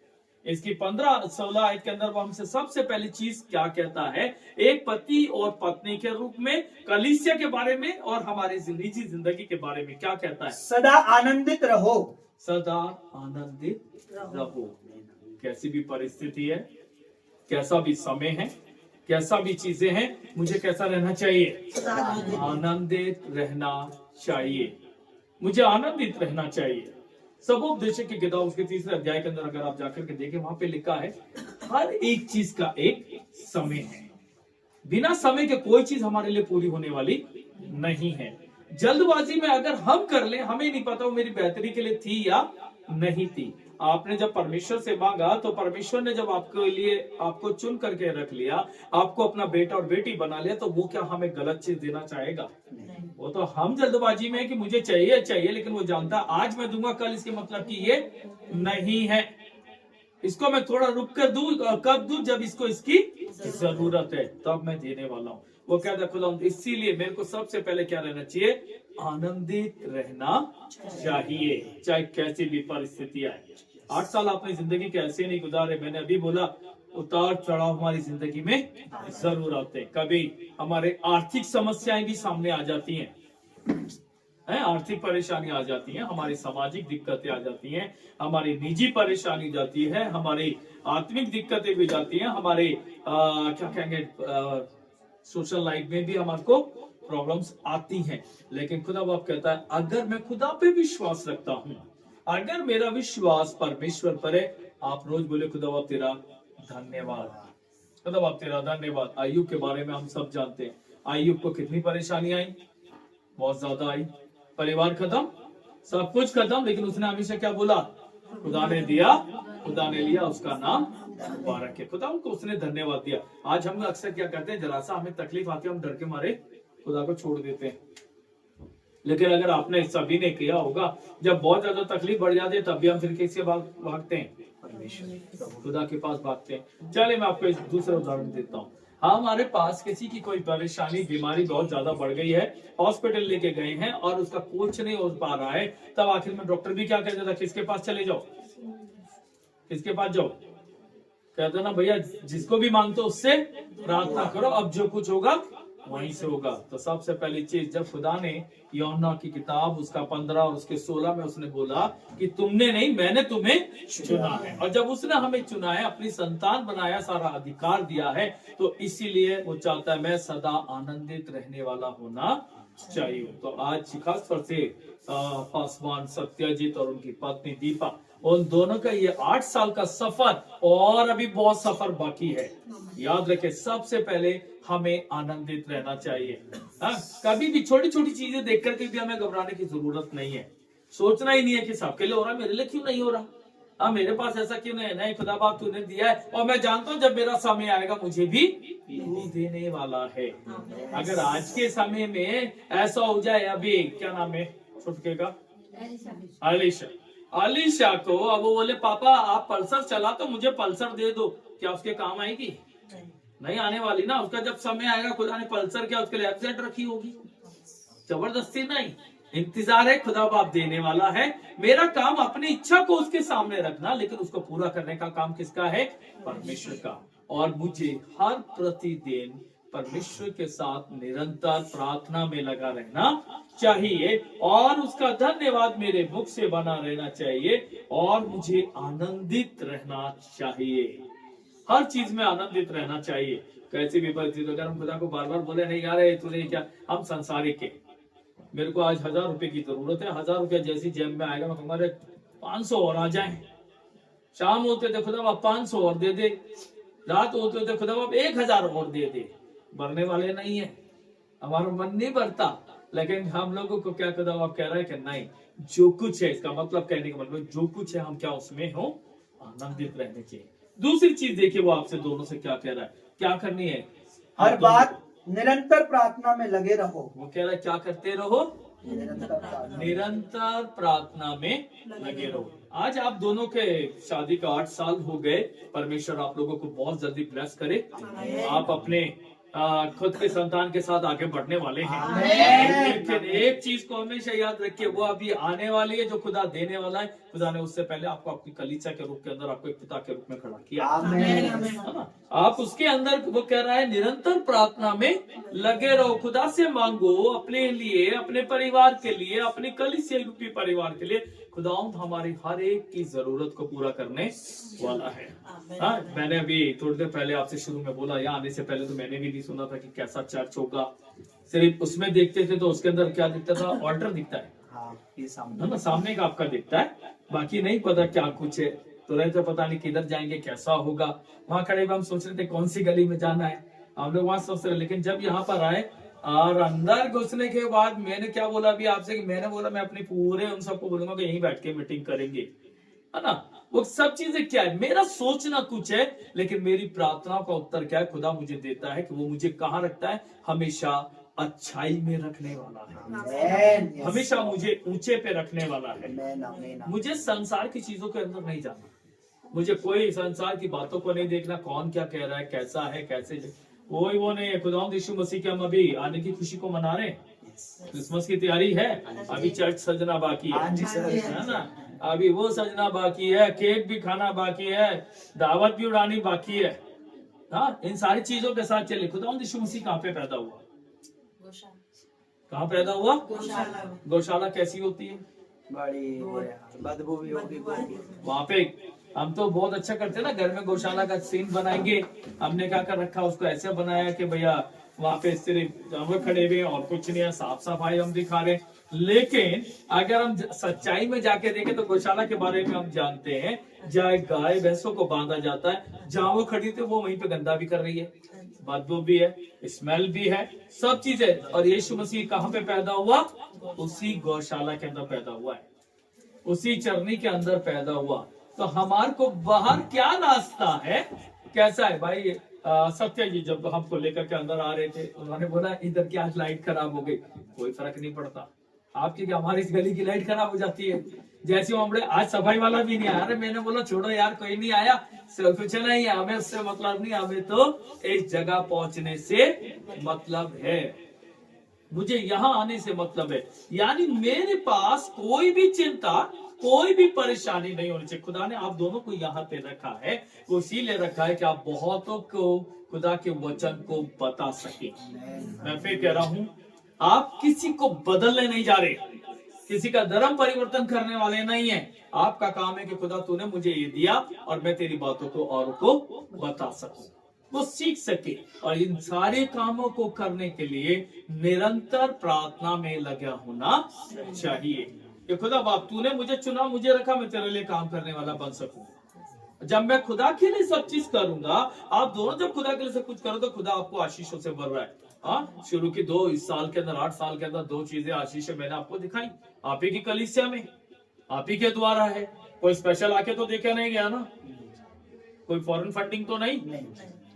इसकी 15-16 आयत के अंदर वो हमसे सबसे पहली चीज क्या कहता है, एक पति और पत्नी के रूप में, कलीसिया के बारे में और हमारे निजी जिंदगी के बारे में क्या कहता है। सदा आनंदित रहो, सदा आनंदित रहो। कैसी भी परिस्थिति है, कैसा भी समय है, कैसा भी चीजें हैं, मुझे कैसा रहना चाहिए, आनंदित रहना चाहिए। मुझे आनंदित रहना चाहिए। सबोपदेशक की किताब उसके 3 अध्याय के अंदर अगर आप जाकर के देखें, वहां पे लिखा है हर एक चीज का एक समय है। बिना समय के कोई चीज हमारे लिए पूरी होने वाली नहीं है। जल्दबाजी में अगर हम कर लें, हमें नहीं पता वो मेरी बेहतरी के लिए थी या नहीं थी। आपने जब परमेश्वर से मांगा तो परमेश्वर ने जब आपके लिए आपको चुन करके रख लिया, आपको अपना बेटा और बेटी बना लिया, तो वो क्या हमें गलत चीज देना चाहेगा? वो तो हम जल्दबाजी में है कि मुझे चाहिए चाहिए, लेकिन वो जानता आज मैं दूंगा, कल इसके मतलब कि ये नहीं है, इसको मैं थोड़ा रुक कर दूं, कब दूं, जब इसको इसकी जरूरत है तब मैं देने वाला हूँ। वो कहता है खुदा, इसीलिए मेरे को सबसे पहले क्या रहना चाहिए, आनंदित रहना चाहिए, चाहे कैसी भी परिस्थिति आए। 8 साल आपने जिंदगी के ऐसे नहीं गुजारे। मैंने अभी बोला उतार चढ़ाव हमारी जिंदगी में जरूर आते हैं। कभी हमारे आर्थिक समस्याएं भी सामने आ जाती हैं, आर्थिक परेशानी आ जाती है, हमारी सामाजिक दिक्कतें आ जाती हैं, हमारी निजी परेशानी जाती है, हमारी आत्मिक दिक्कतें भी जाती हैं, हमारे क्या कहेंगे सोशल लाइफ में भी हमारे को प्रॉब्लम्स आती हैं। लेकिन खुदा बाप कहता है अगर मैं खुदा पे विश्वास रखता हूँ, अगर मेरा विश्वास परमेश्वर पर है, आप रोज बोले खुदा बाप तेरा धन्यवाद, खुदा बाप तेरा धन्यवाद। अय्यूब के बारे में हम सब जानते हैं, अय्यूब को कितनी परेशानी आई, बहुत ज्यादा आई, परिवार खत्म, सब कुछ खत्म, लेकिन उसने हमेशा क्या बोला, खुदा ने दिया, खुदा ने लिया, उसका नाम मुबारक है। खुदा को उसने धन्यवाद दिया। आज हम अक्सर क्या करते हैं, जरा सा हमें तकलीफ आती है, हम डर के मारे खुदा को छोड़ देते हैं। लेकिन अगर आपने सभी ने किया होगा, जब बहुत ज्यादा तकलीफ बढ़ जाती है तब भी हम फिर किसके भागते हैं, परमेश्वर खुदा के पास भागते हैं। चलिए मैं आपको एक दूसरा उदाहरण देता हूँ। हमारे पास किसी की कोई परेशानी, बीमारी बहुत ज्यादा बढ़ गई है, हॉस्पिटल लेके गए हैं और उसका कुछ नहीं हो पा रहा है, तब आखिर में डॉक्टर भी क्या कहता था, किसके पास चले जाओ, किसके पास जाओ, कहते ना भैया जिसको भी मांगते हो उससे प्रार्थना करो, अब जो कुछ होगा वहीं से होगा। तो सबसे पहली चीज, जब खुदा ने यूहन्ना की किताब उसका 15 और उसके 16 में उसने बोला कि तुमने नहीं, मैंने तुम्हें चुना है, और जब उसने हमें चुना है, अपनी संतान बनाया, सारा अधिकार दिया है, तो इसीलिए वो चाहता है मैं सदा आनंदित रहने वाला होना चाहिए। तो आज खास तौर से पासवान सत्यजीत और उनकी पत्नी दीपा, उन दोनों का ये 8 साल का सफर, और अभी बहुत सफर बाकी है। याद रखें, सबसे पहले हमें आनंदित रहना चाहिए। कभी भी छोटी छोटी चीजें देख करके भी हमें घबराने की जरूरत नहीं है। सोचना ही नहीं है कि सबके लिए हो रहा, मेरे लिए क्यों नहीं हो रहा। मेरे पास ऐसा क्यों नहीं है? नहीं खुदा बाप तूने दिया है, और मैं जानता हूँ जब मेरा समय आएगा मुझे भी तू देने वाला है। अगर आज के समय में ऐसा हो जाए, अभी क्या नाम है छुटके का, अलीशा को अब वो बोले पापा आप पल्सर चला तो मुझे पल्सर दे दो, क्या उसके काम आएगी? नहीं आने वाली ना। उसका जब समय आएगा खुदा ने पल्सर क्या उसके लिए एफजेड रखी होगी? जबरदस्ती नहीं, इंतजार है, खुदा बाप देने वाला है। मेरा काम अपनी इच्छा को उसके सामने रखना, लेकिन उसको पूरा करने का काम किसका है? परमेश्वर का। और मुझे हर प्रतिदिन परमेश्वर के साथ निरंतर प्रार्थना में लगा रहना चाहिए, और उसका धन्यवाद मेरे मुख से बना रहना चाहिए, और मुझे आनंदित रहना चाहिए। हर चीज में आनंदित रहना चाहिए। कैसे भी परिस्थिति, अगर हम खुदा को बार बार बोले नहीं यार तूने क्या, हम संसारिक के, मेरे को आज 1000 रुपए की जरूरत है, 1000 रुपया जैसी जेब में आएगा मैं कहूंगा अरे 500 और आ जाए। शाम होते थे खुदा बाप 500 और दे दे, रात होते थे खुदा बाप 1000 और दे दे। भरने वाले नहीं है, हमारा मन नहीं भरता, लेकिन हम लोगों को क्या खुदा बाप कह रहा है कि नहीं, जो कुछ है, इसका मतलब कहने का मतलब जो कुछ है हम क्या उसमें हो आनंदित रहने चाहिए। दूसरी चीज देखिए वो आपसे दोनों से क्या कह रहा है, क्या करनी है? हर बात निरंतर प्रार्थना में लगे रहो। वो कह रहा है क्या करते रहो? निरंतर प्रार्थना। निरंतर प्रार्थना में लगे रहो। आज आप दोनों के शादी का 8 साल हो गए। परमेश्वर आप लोगों को बहुत जल्दी ब्लेस करे। आप अपने खुद के संतान के साथ आगे बढ़ने वाले हैं। लेकिन एक चीज को हमेशा याद रखिए, वो अभी आने वाली है जो खुदा देने वाला है। खुदा ने उससे पहले आपको अपनी कलीसिया के रूप के अंदर आपको एक पिता के रूप में खड़ा किया। है ना? आप उसके अंदर, वो कह रहा है निरंतर प्रार्थना में लगे रहो। खुदा से मांगो अपने लिए, अपने परिवार के लिए, अपनी कलीसिया रूपी परिवार के लिए। खुदावंद हमारी हर एक की जरूरत को पूरा करने वाला है। हाँ, मैंने अभी थोड़ी देर पहले आपसे शुरू में बोला, यहाँ आने से पहले तो मैंने भी नहीं सुना था कि कैसा चर्च होगा। सिर्फ उसमें देखते थे तो उसके अंदर क्या दिखता था? ऑल्टर दिखता है, ये सामने है ना, सामने का आपका दिखता है, बाकी नहीं पता क्या कुछ है। तो रहते पता नहीं किधर जाएंगे, कैसा होगा। वहां खड़े हुए हम सोच रहे थे कौन सी गली में जाना है, हम लोग वहां सोच रहे। लेकिन जब यहाँ पर आए और अंदर घुसने के बाद मैंने क्या बोला अभी आपसे, कि मैंने बोला मैं अपने पूरे उन सबको बोलूंगा कि यहीं बैठ के मीटिंग करेंगे, है ना। वो सब चीजें क्या है, मेरा सोचना कुछ है, लेकिन मेरी प्रार्थना का उत्तर क्या है? खुदा मुझे देता है कि वो मुझे कहाँ रखता है? हमेशा अच्छाई में रखने वाला है, हमेशा मुझे ऊंचे पे रखने वाला है। मुझे संसार की चीजों के अंदर नहीं जाना, मुझे कोई संसार की बातों को नहीं देखना, कौन क्या कह रहा है, कैसा है, कैसे वो नहीं है। खुदावंद यीशु मसीह के हम अभी आने की खुशी को मना रहे हैं। क्रिसमस की तैयारी है, अभी चर्च सजना बाकी है ना, अभी वो सजना बाकी है, केक भी खाना बाकी है, दावत भी उड़ानी बाकी है। हाँ, इन सारी चीजों के साथ चले। खुदावंद यीशु मसीह कहाँ पे पैदा हुआ? कहाँ पैदा हुआ? गौशाला कैसी होती है? बड़ी बदबू भी होगी। वहाँ पे हम तो बहुत अच्छा करते हैं ना, घर में गौशाला का सीन बनाएंगे। हमने क्या कर रखा, उसको ऐसे बनाया कि भैया वहाँ पे सिर्फ जानवर खड़े हुए और कुछ नहीं है, साफ सफाई हम दिखा रहे। लेकिन अगर हम सच्चाई में जाके देखें तो गौशाला के बारे में हम जानते हैं, जहाँ गाय भैंसों को बांधा जाता है, जहाँ वो खड़ी थी वो वहीं पे गंदा भी कर रही है, बदबू भी है, स्मेल भी है, सब चीजें। और यीशु मसीह कहाँ पे पैदा हुआ? उसी गौशाला के अंदर पैदा हुआ है, उसी चरनी के अंदर पैदा हुआ। तो हमारे को बाहर क्या रास्ता है, कैसा है भाई? सत्य जी जब हमको लेकर के अंदर आ रहे थे, उन्होंने बोला इधर की आज लाइट खराब हो गई। कोई फर्क नहीं पड़ता, आपकी क्या हमारी इस गली की लाइट खराब हो जाती है। जैसे हम आज सफाई वाला भी नहीं आया, मैंने बोला छोड़ो यार, कोई नहीं आया, कुछ नहीं, हमें उससे मतलब नहीं, हमें तो इस जगह पहुंचने से मतलब है, मुझे यहाँ आने से मतलब है। यानी मेरे पास कोई भी चिंता, कोई भी परेशानी नहीं होनी चाहिए। खुदा ने आप दोनों को यहाँ पे रखा है, वो इसीलिए रखा है कि आप बहुतों को खुदा के वचन को बता सके। मैं फिर कह रहा हूँ, आप किसी को बदलने नहीं जा रहे, किसी का धर्म परिवर्तन करने वाले नहीं है। आपका काम है कि खुदा तूने मुझे ये दिया और मैं तेरी बातों को और को बता सकूं, वो सीख सके। और इन सारे कामों को करने के लिए निरंतर प्रार्थना में लगा होना चाहिए कि खुदा बाप तूने मुझे चुना, मुझे रखा, मैं तेरे लिए काम करने वाला बन सकूं। जब मैं खुदा के लिए सब चीज करूंगा, आप दोनों जब खुदा के लिए सब कुछ करो तो खुदा आपको आशीषों से भर रहा है। हाँ, शुरू की 2 साल के अंदर, 8 साल के अंदर 2 चीजें आशीष मैंने आपको दिखाई, आप ही की कलीसिया में, आप ही के द्वारा है। कोई स्पेशल आके तो देखे नहीं गया ना, कोई फॉरेन फंडिंग तो नहीं नहीं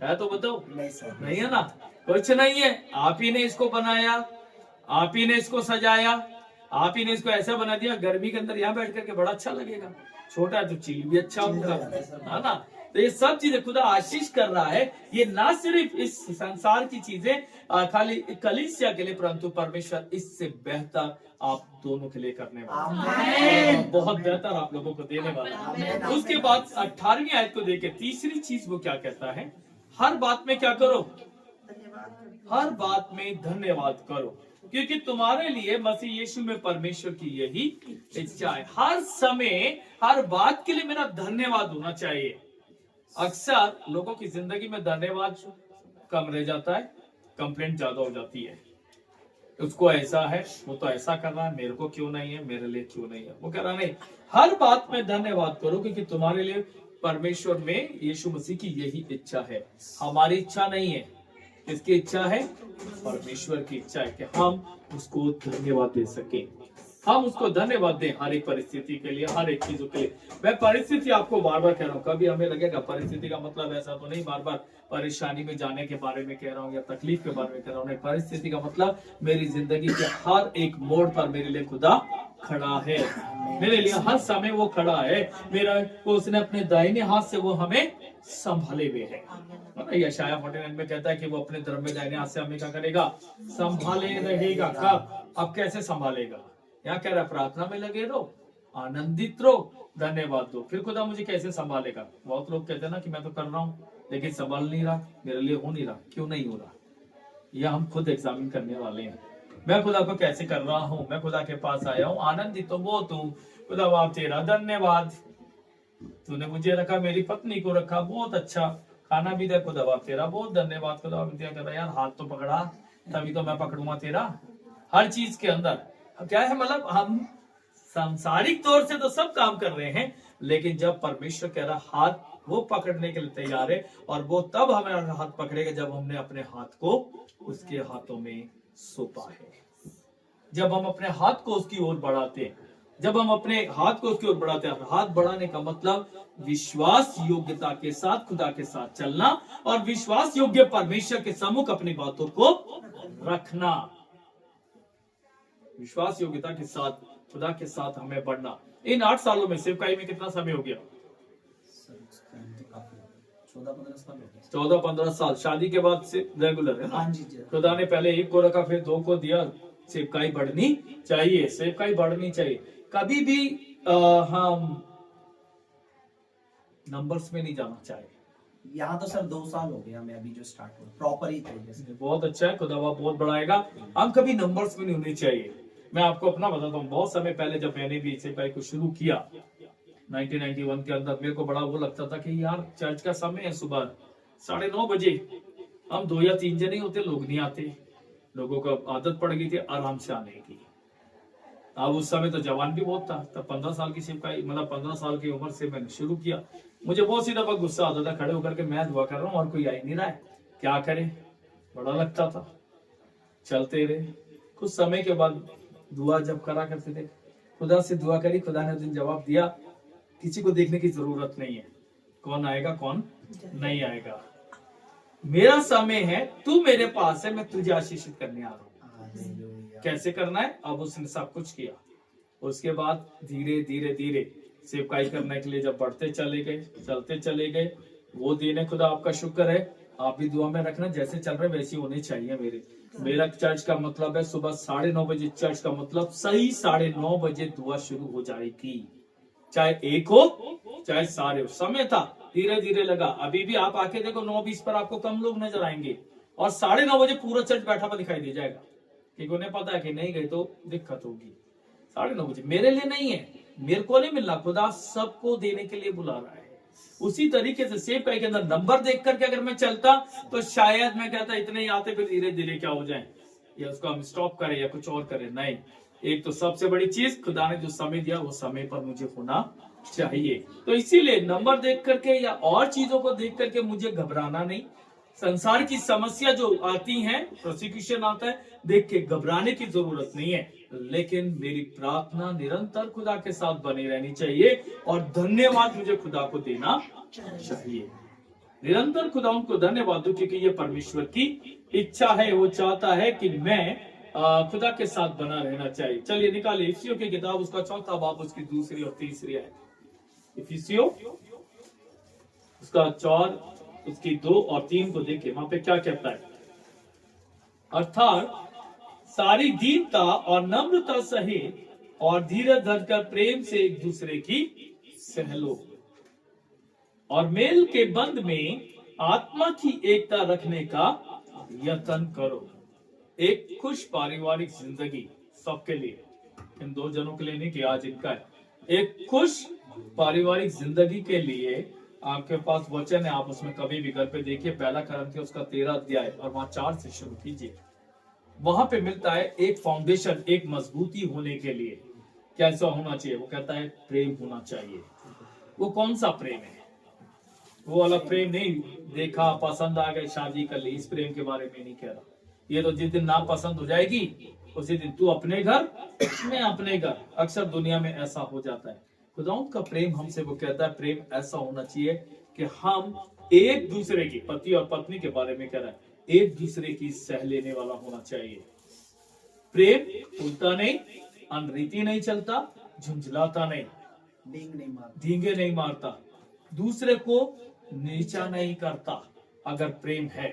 है, तो बताओ। नहीं सर, नहीं है ना, कुछ नहीं है। आप ही ने इसको बनाया, आप ही ने इसको सजाया, आप ही ने इसको ऐसा बना दिया। गर्मी के अंदर यहाँ बैठ करके बड़ा अच्छा लगेगा, छोटा है तो चिल भी अच्छा होगा, है ना। तो ये सब चीजें खुदा आशीष कर रहा है। ये ना सिर्फ इस संसार की चीजें खाली कलीसिया के लिए, परंतु परमेश्वर इससे बेहतर आप दोनों के लिए करने वाला है, बहुत बेहतर आप लोगों को देने वाला है। उसके बाद 18वीं आयत को देखे, तीसरी चीज वो क्या कहता है, हर बात में क्या करो, हर बात में धन्यवाद करो, क्योंकि तुम्हारे लिए मसीह यीशु में परमेश्वर की यही इच्छा है। हर समय हर बात के लिए मेरा धन्यवाद होना चाहिए। अक्सर लोगों की जिंदगी में धन्यवाद कम रह जाता है, कंप्लेंट ज्यादा हो जाती है। उसको ऐसा है, वो तो ऐसा कर रहा है, मेरे को क्यों नहीं है, मेरे लिए क्यों नहीं है। वो कह रहा नहीं, हर बात में धन्यवाद करो, क्योंकि तुम्हारे लिए परमेश्वर में यीशु मसीह की यही इच्छा है। हमारी इच्छा नहीं है, किसकी इच्छा है, परमेश्वर की इच्छा है कि हम उसको धन्यवाद दे सके, हम उसको धन्यवाद दें हर एक परिस्थिति के लिए, हर एक चीजों के लिए। मैं परिस्थिति आपको बार बार कह रहा हूँ, कभी हमें लगेगा परिस्थिति का मतलब ऐसा तो नहीं बार बार परेशानी में जाने के बारे में कह रहा हूँ या तकलीफ के बारे में कह रहा हूँ। परिस्थिति का मतलब मेरी जिंदगी के हर एक मोड़ पर मेरे लिए खुदा खड़ा है, मेरे लिए हर समय वो खड़ा है। मेरा वो उसने अपने दाहिने हाथ से वो हमें संभाले हुए है। यशाया 49 में कहता है कि वो अपने धर्म में दाहिने हाथ से हमें क्या करेगा, संभाले रहेगा। कब, अब कैसे संभालेगा, यहाँ कह रहा है प्रार्थना में लगे रहो, आनंदित रहो, धन्यवाद दो। फिर खुदा मुझे कैसे संभालेगा। बहुत लोग कहते हैं ना कि मैं तो कर रहा हूँ लेकिन संभाल नहीं रहा, मेरे लिए हो नहीं रहा। क्यों नहीं हो रहा, यह हम खुद एग्जामिन करने वाले हैं। मैं खुदा को कैसे कर रहा हूँ, मैं खुदा के पास आया हूँ, आनंदित तो वो तू खुदा बाप तेरा धन्यवाद, तूने मुझे रखा, मेरी पत्नी को रखा, बहुत अच्छा खाना भी दे खुदा बाप तेरा बहुत धन्यवाद। खुदा बाप दिया कर रहा यार, हाथ तो पकड़ा तभी तो मैं पकड़ूंगा तेरा। हर चीज के अंदर क्या है, मतलब हम सांसारिक तौर से तो सब काम कर रहे हैं, लेकिन जब परमेश्वर कह रहा हाथ वो पकड़ने के लिए तैयार है, और वो तब हमें हाथ पकड़ेगा जब हमने अपने हाथ को उसके हाथों में सौंपा है, जब हम अपने हाथ को उसकी ओर बढ़ाते हैं, जब हम अपने हाथ को उसकी ओर बढ़ाते हैं। हाथ बढ़ाने का मतलब विश्वास योग्यता के साथ खुदा के साथ चलना, और विश्वास योग्य परमेश्वर के सम्मुख अपनी बातों को रखना। विश्वास योग्यता के साथ खुदा के साथ हमें बढ़ना। इन 8 सालों में सेवकाई में कितना समय हो गया, 14-15 साल। शादी के बाद से रेगुलर है ना। खुदा ने पहले 1 को रखा, फिर 2 को दिया। सेवकाई बढ़नी चाहिए, सेवकाई बढ़नी चाहिए। कभी भी हम नंबर्स में नहीं जाना चाहिए। यहाँ तो सर 2 साल हो गया मैं अभी जो स्टार्ट हुआ प्रॉपर ही तरीके से। बहुत अच्छा है, खुदा बहुत बढ़ाएगा। हम कभी नंबर्स में नहीं होने चाहिए। मैं आपको अपना बताता हूँ, बहुत समय पहले जब मैंने भी सेवकाई को शुरू किया 1991 के अंदर, मेरे को बड़ा वो लगता था कि यार चर्च का समय है सुबह 9:30 बजे, हम 2 या 3 जने होते, लोग नहीं आते। लोगों को आदत पड़ गई थी आराम से आने की। अब उस समय तो जवान भी बहुत था, तब 15 साल की सेवकाई, मतलब 15 साल की उम्र से मैंने शुरू किया। मुझे बहुत सी दफा गुस्सा आता था, खड़े होकर के मैं दुआ कर रहा हूँ और कोई आ ही नहीं रहा है, क्या करे, बड़ा लगता था। चलते रहे, कुछ समय के बाद दुआ जब करा करते थे, खुदा से दुआ करी, खुदा ने दिन जवाब दिया, किसी को देखने की जरूरत नहीं है, कौन आएगा कौन नहीं आएगा, मेरा समय है, तू मेरे पास है, मैं तुझे आशीषित करने आ रहा हूँ। कैसे करना है, अब उसने सब कुछ किया। उसके बाद धीरे धीरे धीरे सेवकाई करने के लिए जब बढ़ते चले गए, चलते चले गए। वो दिन है, खुदा आपका शुक्र है, आप भी दुआ में रखना, जैसे चल रहे वैसे होने चाहिए। मेरा चर्च का मतलब है सुबह 9:30 बजे, चर्च का मतलब सही 9:30 बजे दुआ शुरू हो जाएगी, चाहे 1 हो चाहे सारे हो। समय था, धीरे धीरे लगा। अभी भी आप आके देखो 9:20 पर आपको कम लोग नजर आएंगे, और 9:30 बजे पूरा चर्च बैठा हुआ दिखाई दे जाएगा, क्योंकि उन्हें पता है कि नहीं गए तो दिक्कत होगी। 9:30 बजे मेरे लिए नहीं है, मेरे को नहीं मिलना, खुदा सबको देने के लिए बुला रहा है। उसी तरीके से सेवकाई के अंदर नंबर देख करके अगर मैं चलता तो शायद मैं कहता इतने ही आते, फिर धीरे धीरे क्या हो जाए, या उसको हम स्टॉप करें या कुछ और करें। नहीं, एक तो सबसे बड़ी चीज, खुदा ने जो समय दिया वो समय पर मुझे होना चाहिए। तो इसीलिए नंबर देख करके या और चीजों को देख करके मुझे घबराना नहीं, संसार की समस्या जो आती हैं, प्रोसिक्यूशन आता है, देख के घबराने की जरूरत नहीं है, लेकिन मेरी प्रार्थना निरंतर खुदा के साथ बनी रहनी चाहिए और धन्यवाद मुझे खुदा को देना चाहिए। निरंतर खुदा उनको धन्यवाद दूं, क्योंकि ये परमेश्वर की इच्छा है। वो चाहता है कि मैं खुदा के साथ बना रहना चाहिए। चलिए निकालिए इफिसियों की किताब, उसका 4था बाब, उसकी 2 और 3 है। इफिसियों उसका 4, उसकी 2 और 3 को देखिए, वहां पे क्या कहता है। अर्थात सारी दीनता और नम्रता सहित और धीरज धरकर प्रेम से एक दूसरे की सह लो और मेल के बंध में आत्मा की एकता रखने का यत्न करो। एक खुश पारिवारिक जिंदगी सबके लिए, इन 2 जनों के लिए नहीं कि आज इनका है। एक खुश पारिवारिक जिंदगी के लिए आपके पास वचन है, आप उसमें कभी भी घर पे देखिए, 1 कुरिन्थियों उसका 13 अध्याय और वहां 4 से शुरू कीजिए। वहां पे मिलता है एक फाउंडेशन, एक मजबूती होने के लिए कैसा होना चाहिए। वो कहता है प्रेम होना चाहिए। वो कौन सा प्रेम है? वो वाला प्रेम नहीं, देखा पसंद आ गए शादी कर ली, इस प्रेम के बारे में नहीं कह रहा। ये तो जिस दिन ना पसंद हो जाएगी उसी दिन तू अपने घर, मैं अपने घर। अक्सर दुनिया में ऐसा हो जाता है। खुदावंद का प्रेम हमसे, वो कहता है प्रेम ऐसा होना चाहिए कि हम एक दूसरे की, पति और पत्नी के बारे में कह रहा है, एक दूसरे की सह लेने वाला होना चाहिए। प्रेम उल्टा नहीं, अनरीति नहीं चलता, झुंझलाता नहीं, धींगे नहीं मारता, दूसरे को नीचा नहीं करता। अगर प्रेम है,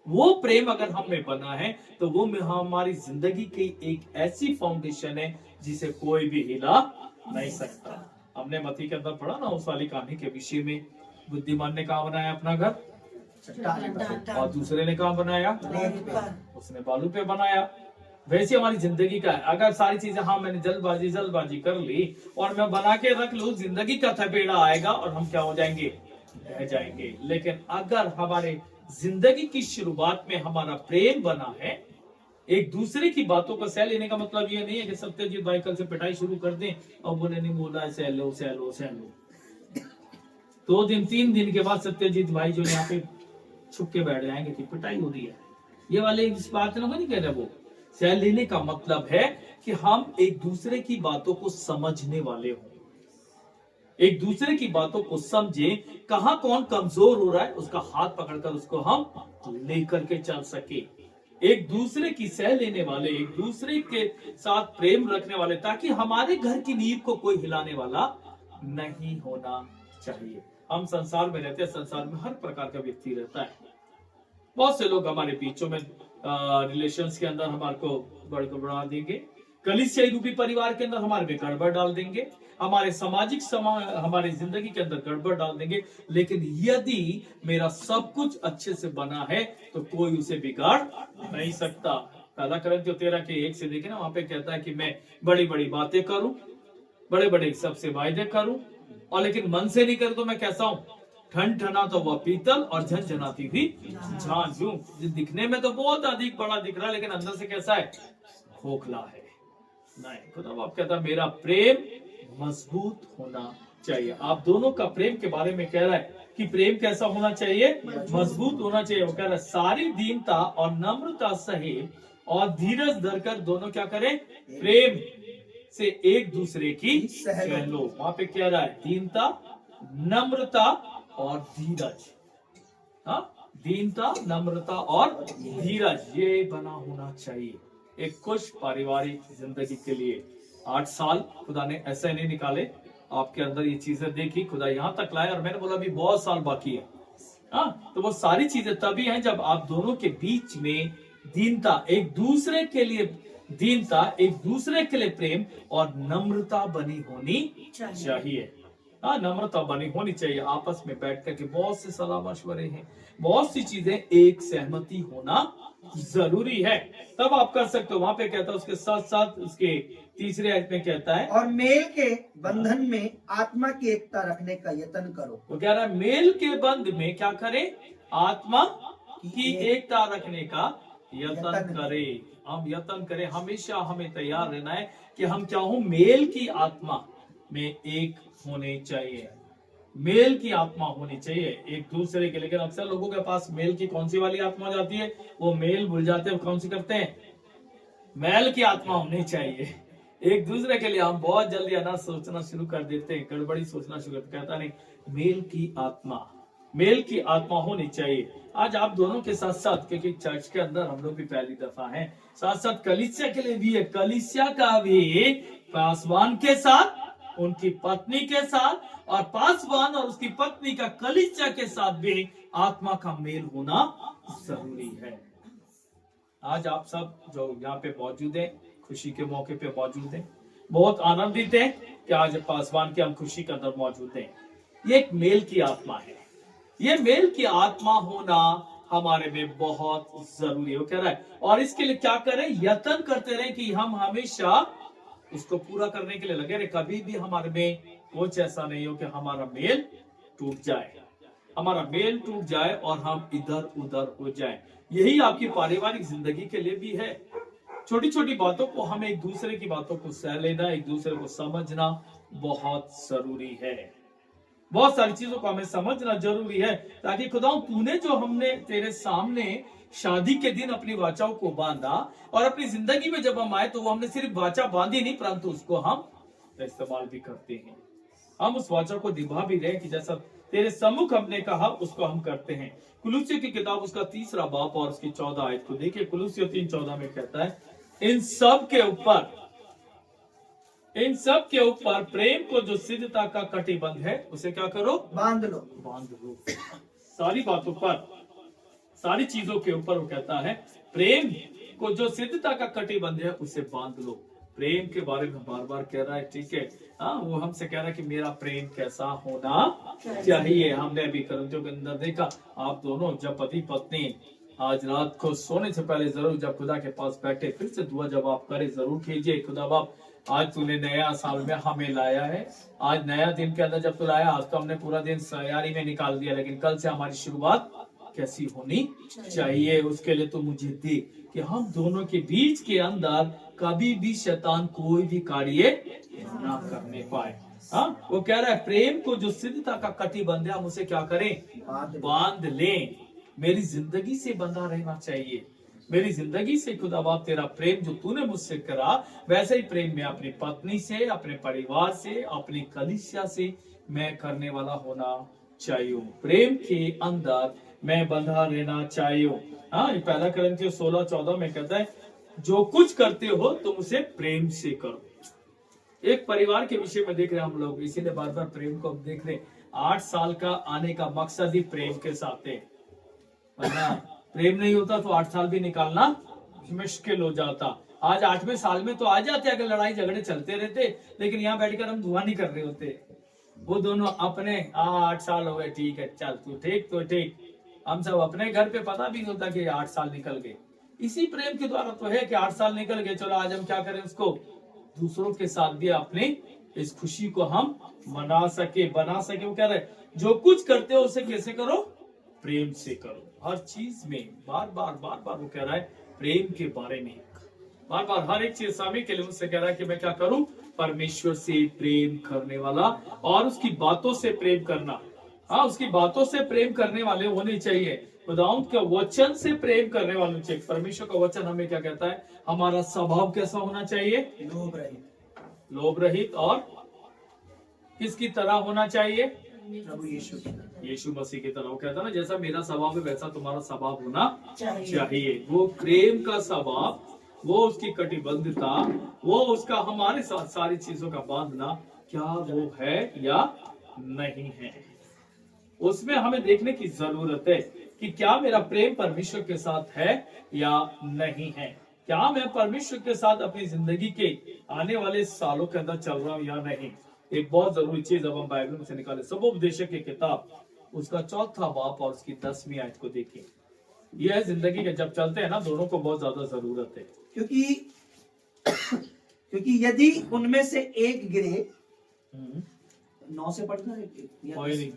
वो प्रेम अगर हम में बना है तो वो हमारी जिंदगी की एक ऐसी फाउंडेशन है जिसे कोई भी हिला नहीं सकता। हमने मत्ती के अंदर पढ़ा ना उस वाली कहानी के विषय में। बुद्धिमान ने कहा बनाया अपना घर, और दूसरे ने कहा बनाया, उसने बालू पे बनाया। वैसे हमारी जिंदगी का है। अगर सारी चीजें, हाँ मैंने जल्दबाजी कर ली और मैं बना के रख लूं, जिंदगी का थपेड़ा आएगा और हम क्या हो जाएंगे, रह जाएंगे। लेकिन अगर हमारे जिंदगी की शुरुआत में हमारा प्रेम बना है, एक दूसरे की बातों को सह लेने का मतलब ये नहीं है कि सत्यजीत भाई कल से पिटाई शुरू कर दें और बोले नहीं बोला है, सह लो 2 दिन 3 दिन के बाद सत्यजीत भाई जो यहाँ पे छुप के बैठ जाएंगे कि पिटाई हो रही है। ये वाले इस बात नहीं कह रहे। वो सह लेने का मतलब है कि हम एक दूसरे की बातों को समझने वाले हों, एक दूसरे की बातों को समझे, कहां कौन कमजोर हो रहा है उसका हाथ पकड़कर उसको हम लेकर के चल सके। एक दूसरे की सह लेने वाले, एक दूसरे के साथ प्रेम रखने वाले, ताकि हमारे घर की नींव को कोई हिलाने वाला नहीं होना चाहिए। हम संसार में रहते हैं, संसार में हर प्रकार का व्यक्ति रहता है। बहुत से लोग हमारे बीचों में रिलेशंस के अंदर हमारे को गड़बड़ा देंगे, कलीसियाई रूपी परिवार के अंदर हमारे में गड़बड़ डाल देंगे, हमारे सामाजिक हमारी जिंदगी के अंदर गड़बड़ डाल देंगे। लेकिन यदि मेरा सब कुछ अच्छे से बना है तो कोई उसे बिगाड़ नहीं सकता। 1 कुरिन्थियों 13:1 से देखे ना, वहां पे कहता है कि मैं बड़ी बड़ी बातें करूं, बड़े बड़े सबसे वायदे करूं, और लेकिन मन से नहीं करूं तो मैं कैसा हूं, ठन ठना तो वह पीतल और झनझनाती हुई झांझू। दिखने में तो बहुत अधिक बड़ा दिख रहा है, लेकिन अंदर से कैसा है, खोखला है। नहीं, खुदा बाप कहता मेरा प्रेम मजबूत होना चाहिए। आप दोनों का प्रेम के बारे में कह रहा है कि प्रेम कैसा होना चाहिए, मजबूत होना चाहिए। वो कह रहा है सारी दीनता और नम्रता सहित और धीरज धरकर दोनों क्या करें, प्रेम से एक दूसरे की सह लो। वहां पे कह रहा है दीनता, नम्रता और धीरज। हाँ, दीनता, नम्रता और धीरज, ये बना होना चाहिए एक खुश पारिवारिक जिंदगी के लिए। 8 साल खुदा ने ऐसे नहीं निकाले, आपके अंदर ये चीजें देखी, खुदा यहाँ तक लाया, और मैंने बोला अभी बहुत साल बाकी है। हाँ, तो वो सारी चीजें तभी हैं जब आप दोनों के बीच में दीनता, एक दूसरे के लिए दीनता, एक दूसरे के लिए प्रेम और नम्रता बनी होनी चाहिए। हाँ, नम्रता बनी होनी चाहिए। आपस में बैठ करके बहुत से सलाह मशवरे हैं, बहुत सी चीजें, एक सहमति होना जरूरी है, तब आप कर सकते हो। वहां पे कहता है, उसके साथ साथ उसके 3रे आयत में कहता है, और मेल के बंधन में आत्मा की एकता रखने का यत्न करो। वो कह रहा है मेल के बंध में क्या करें, आत्मा की एकता रखने का यत्न करें। हम यत्न करें, हमेशा हमें तैयार रहना है कि हम क्या हो, मेल की आत्मा में एक होने चाहिए। मेल की आत्मा होनी चाहिए एक दूसरे के। लेकिन अक्सर लोगों के पास मेल की कौन सी वाली आत्मा जाती है, वो मेल भूल जाते हैं, कौन सी करते हैं, मेल की आत्मा होनी चाहिए। एक दूसरे के लिए हम बहुत जल्दी अनाथ सोचना शुरू कर देते हैं, गड़बड़ी सोचना शुरू करते, कहता नहीं, मेल की आत्मा, मेल की आत्मा होनी चाहिए। आज आप दोनों के साथ साथ, क्योंकि चर्च के अंदर हम लोग भी पहली दफा हैं, साथ साथ कलीसिया के लिए भी है, कलीसिया का भी पासवान के साथ, उनकी पत्नी के साथ, और पासवान और उसकी पत्नी का कलीसिया के साथ भी आत्मा का मेल होना जरूरी है। आज आप सब जो यहाँ पे मौजूद हैं, खुशी के मौके पे मौजूद हैं, बहुत आनंदित हैं कि आज पासवान की हम खुशी के अंदर मौजूद हैं। ये एक मेल की आत्मा है, ये मेल की आत्मा होना हमारे में बहुत जरूरी है। वो कह रहा है, और इसके लिए क्या करें, यत्न करते रहे कि हम हमेशा उसको पूरा करने के लिए लगे रहे। कभी भी हमारे में कुछ ऐसा नहीं हो कि हमारा मेल टूट जाए, हमारा मेल टूट जाए और हम इधर उधर हो जाए। यही आपकी पारिवारिक जिंदगी के लिए भी है। छोटी छोटी बातों को, हमें एक दूसरे की बातों को सह लेना, एक दूसरे को समझना बहुत जरूरी है। बहुत सारी चीजों को हमें समझना जरूरी है, ताकि खुदाओं तूने जो हमने तेरे सामने शादी के दिन अपनी वाचाओं को बांधा, और अपनी जिंदगी में जब हम आए तो वो हमने सिर्फ वाचा बांधी नहीं, परंतु उसको हम इस्तेमाल भी करते हैं। हम उस वाचा को निभा भी रहे कि जैसा तेरे सम्मुख हमने कहा उसको हम करते हैं। कुलुस्सियों की किताब उसका 3 बाब और उसकी 14 आयत को देखिए। कुलुस्सियों 3:14 में कहता है, इन सब के ऊपर प्रेम को जो सिद्धता का कटिबंध है, उसे क्या करो, बांध लो। बांध लो। सारी बातों पर, सारी चीजों के ऊपर वो कहता है, प्रेम को जो सिद्धता का कटिबंध है उसे बांध लो। प्रेम के बारे में बार बार कह रहा है, ठीक है। वो हमसे कह रहा है कि मेरा प्रेम कैसा होना चाहिए। हमने अभी करंतियों के अंदर देखा, आप दोनों जब पति पत्नी आज रात को सोने से पहले जरूर जब खुदा के पास बैठे, फिर से दुआ जब आप करें जरूर कीजिए, खुदा बाप आज तूने नया साल में हमें लाया है, आज नया दिन के अंदर जब तू लाया, आज तो हमने पूरा दिन तैयारी में निकाल दिया, लेकिन कल से हमारी शुरुआत कैसी होनी चाहिए, उसके लिए तो मुझे दे कि हम दोनों के बीच के अंदर कभी भी शैतान कोई भी कार्य ना करने पाए। हाँ, वो कह रहा है प्रेम को जो सिद्धता का कटिबंध है, हम उसे क्या करें, बांध लें। मेरी जिंदगी से बंधा रहना चाहिए, मेरी जिंदगी से खुदा बाप तेरा प्रेम जो तूने मुझसे करा, वैसे ही प्रेम में अपनी पत्नी से, अपने परिवार से, अपनी कलीसिया से मैं करने वाला होना चाहिए। प्रेम के अंदर मैं बंधा रहना चाहिए। हाँ, ये 1 कुरिन्थियों 16:14 में कहता है, जो कुछ करते हो तुम उसे प्रेम से करो। एक परिवार के विषय में देख रहे हैं हम लोग, इसीलिए बार बार प्रेम को देख रहे हैं। 8 साल का आने का मकसद ही प्रेम के साथ है, वरना प्रेम नहीं होता तो 8 साल भी निकालना मुश्किल हो जाता। आज 8वें साल में तो आ जाते अगर लड़ाई झगड़े चलते रहते, लेकिन यहाँ बैठकर हम दुआ नहीं कर रहे होते। वो दोनों अपने 8 साल हो गए, ठीक है, चल तू ठीक तो ठीक। हम सब अपने घर पे पता भी नहीं होता कि 8 साल निकल गए। इसी प्रेम के द्वारा तो है कि 8 साल निकल गए, चलो आज हम क्या करें, उसको दूसरों के साथ भी अपने इस खुशी को हम बना सके। वो कह रहे जो कुछ करते हो उसे कैसे करो, प्रेम से करो। हर चीज में बार बार वो कह रहा है प्रेम के बारे में, बार बार हर एक चीज समय के लिए मुझसे कह रहा है कि मैं क्या करूं, परमेश्वर से प्रेम करने वाला और उसकी बातों से प्रेम करना। हाँ, उसकी बातों से प्रेम करने वाले होने चाहिए, खुदावंद के वचन से प्रेम करने वाले चाहिए। परमेश्वर का वचन हमें क्या कहता है, हमारा स्वभाव कैसा होना चाहिए, लोभ रहित और किसकी तरह होना चाहिए, प्रभु यीशु मसीह की तरह। वो कहता है ना, जैसा मेरा स्वभाव है वैसा तुम्हारा स्वभाव होना चाहिए। वो प्रेम का स्वभाव, वो उसकी कटिबद्धता, वो उसका हमारे साथ सारी चीजों का बांधना, क्या वो है या नहीं है, उसमें हमें देखने की जरूरत है कि क्या मेरा प्रेम परमेश्वर के साथ है या नहीं है। क्या मैं परमेश्वर के साथ अपनी जिंदगी के आने वाले सालों के अंदर चल रहा हूँ या नहीं। एक बहुत जरूरी चीज अब हम बाइबल में से निकाले, सबोपदेशक की किताब उसका 4 बाब और उसकी 10वीं आयत को देखिए। यह जिंदगी के जब चलते हैं ना, दोनों को बहुत ज्यादा जरूरत है, क्योंकि यदि उनमें से एक गिरे, 9 से पढ़ना है, कोई नहीं,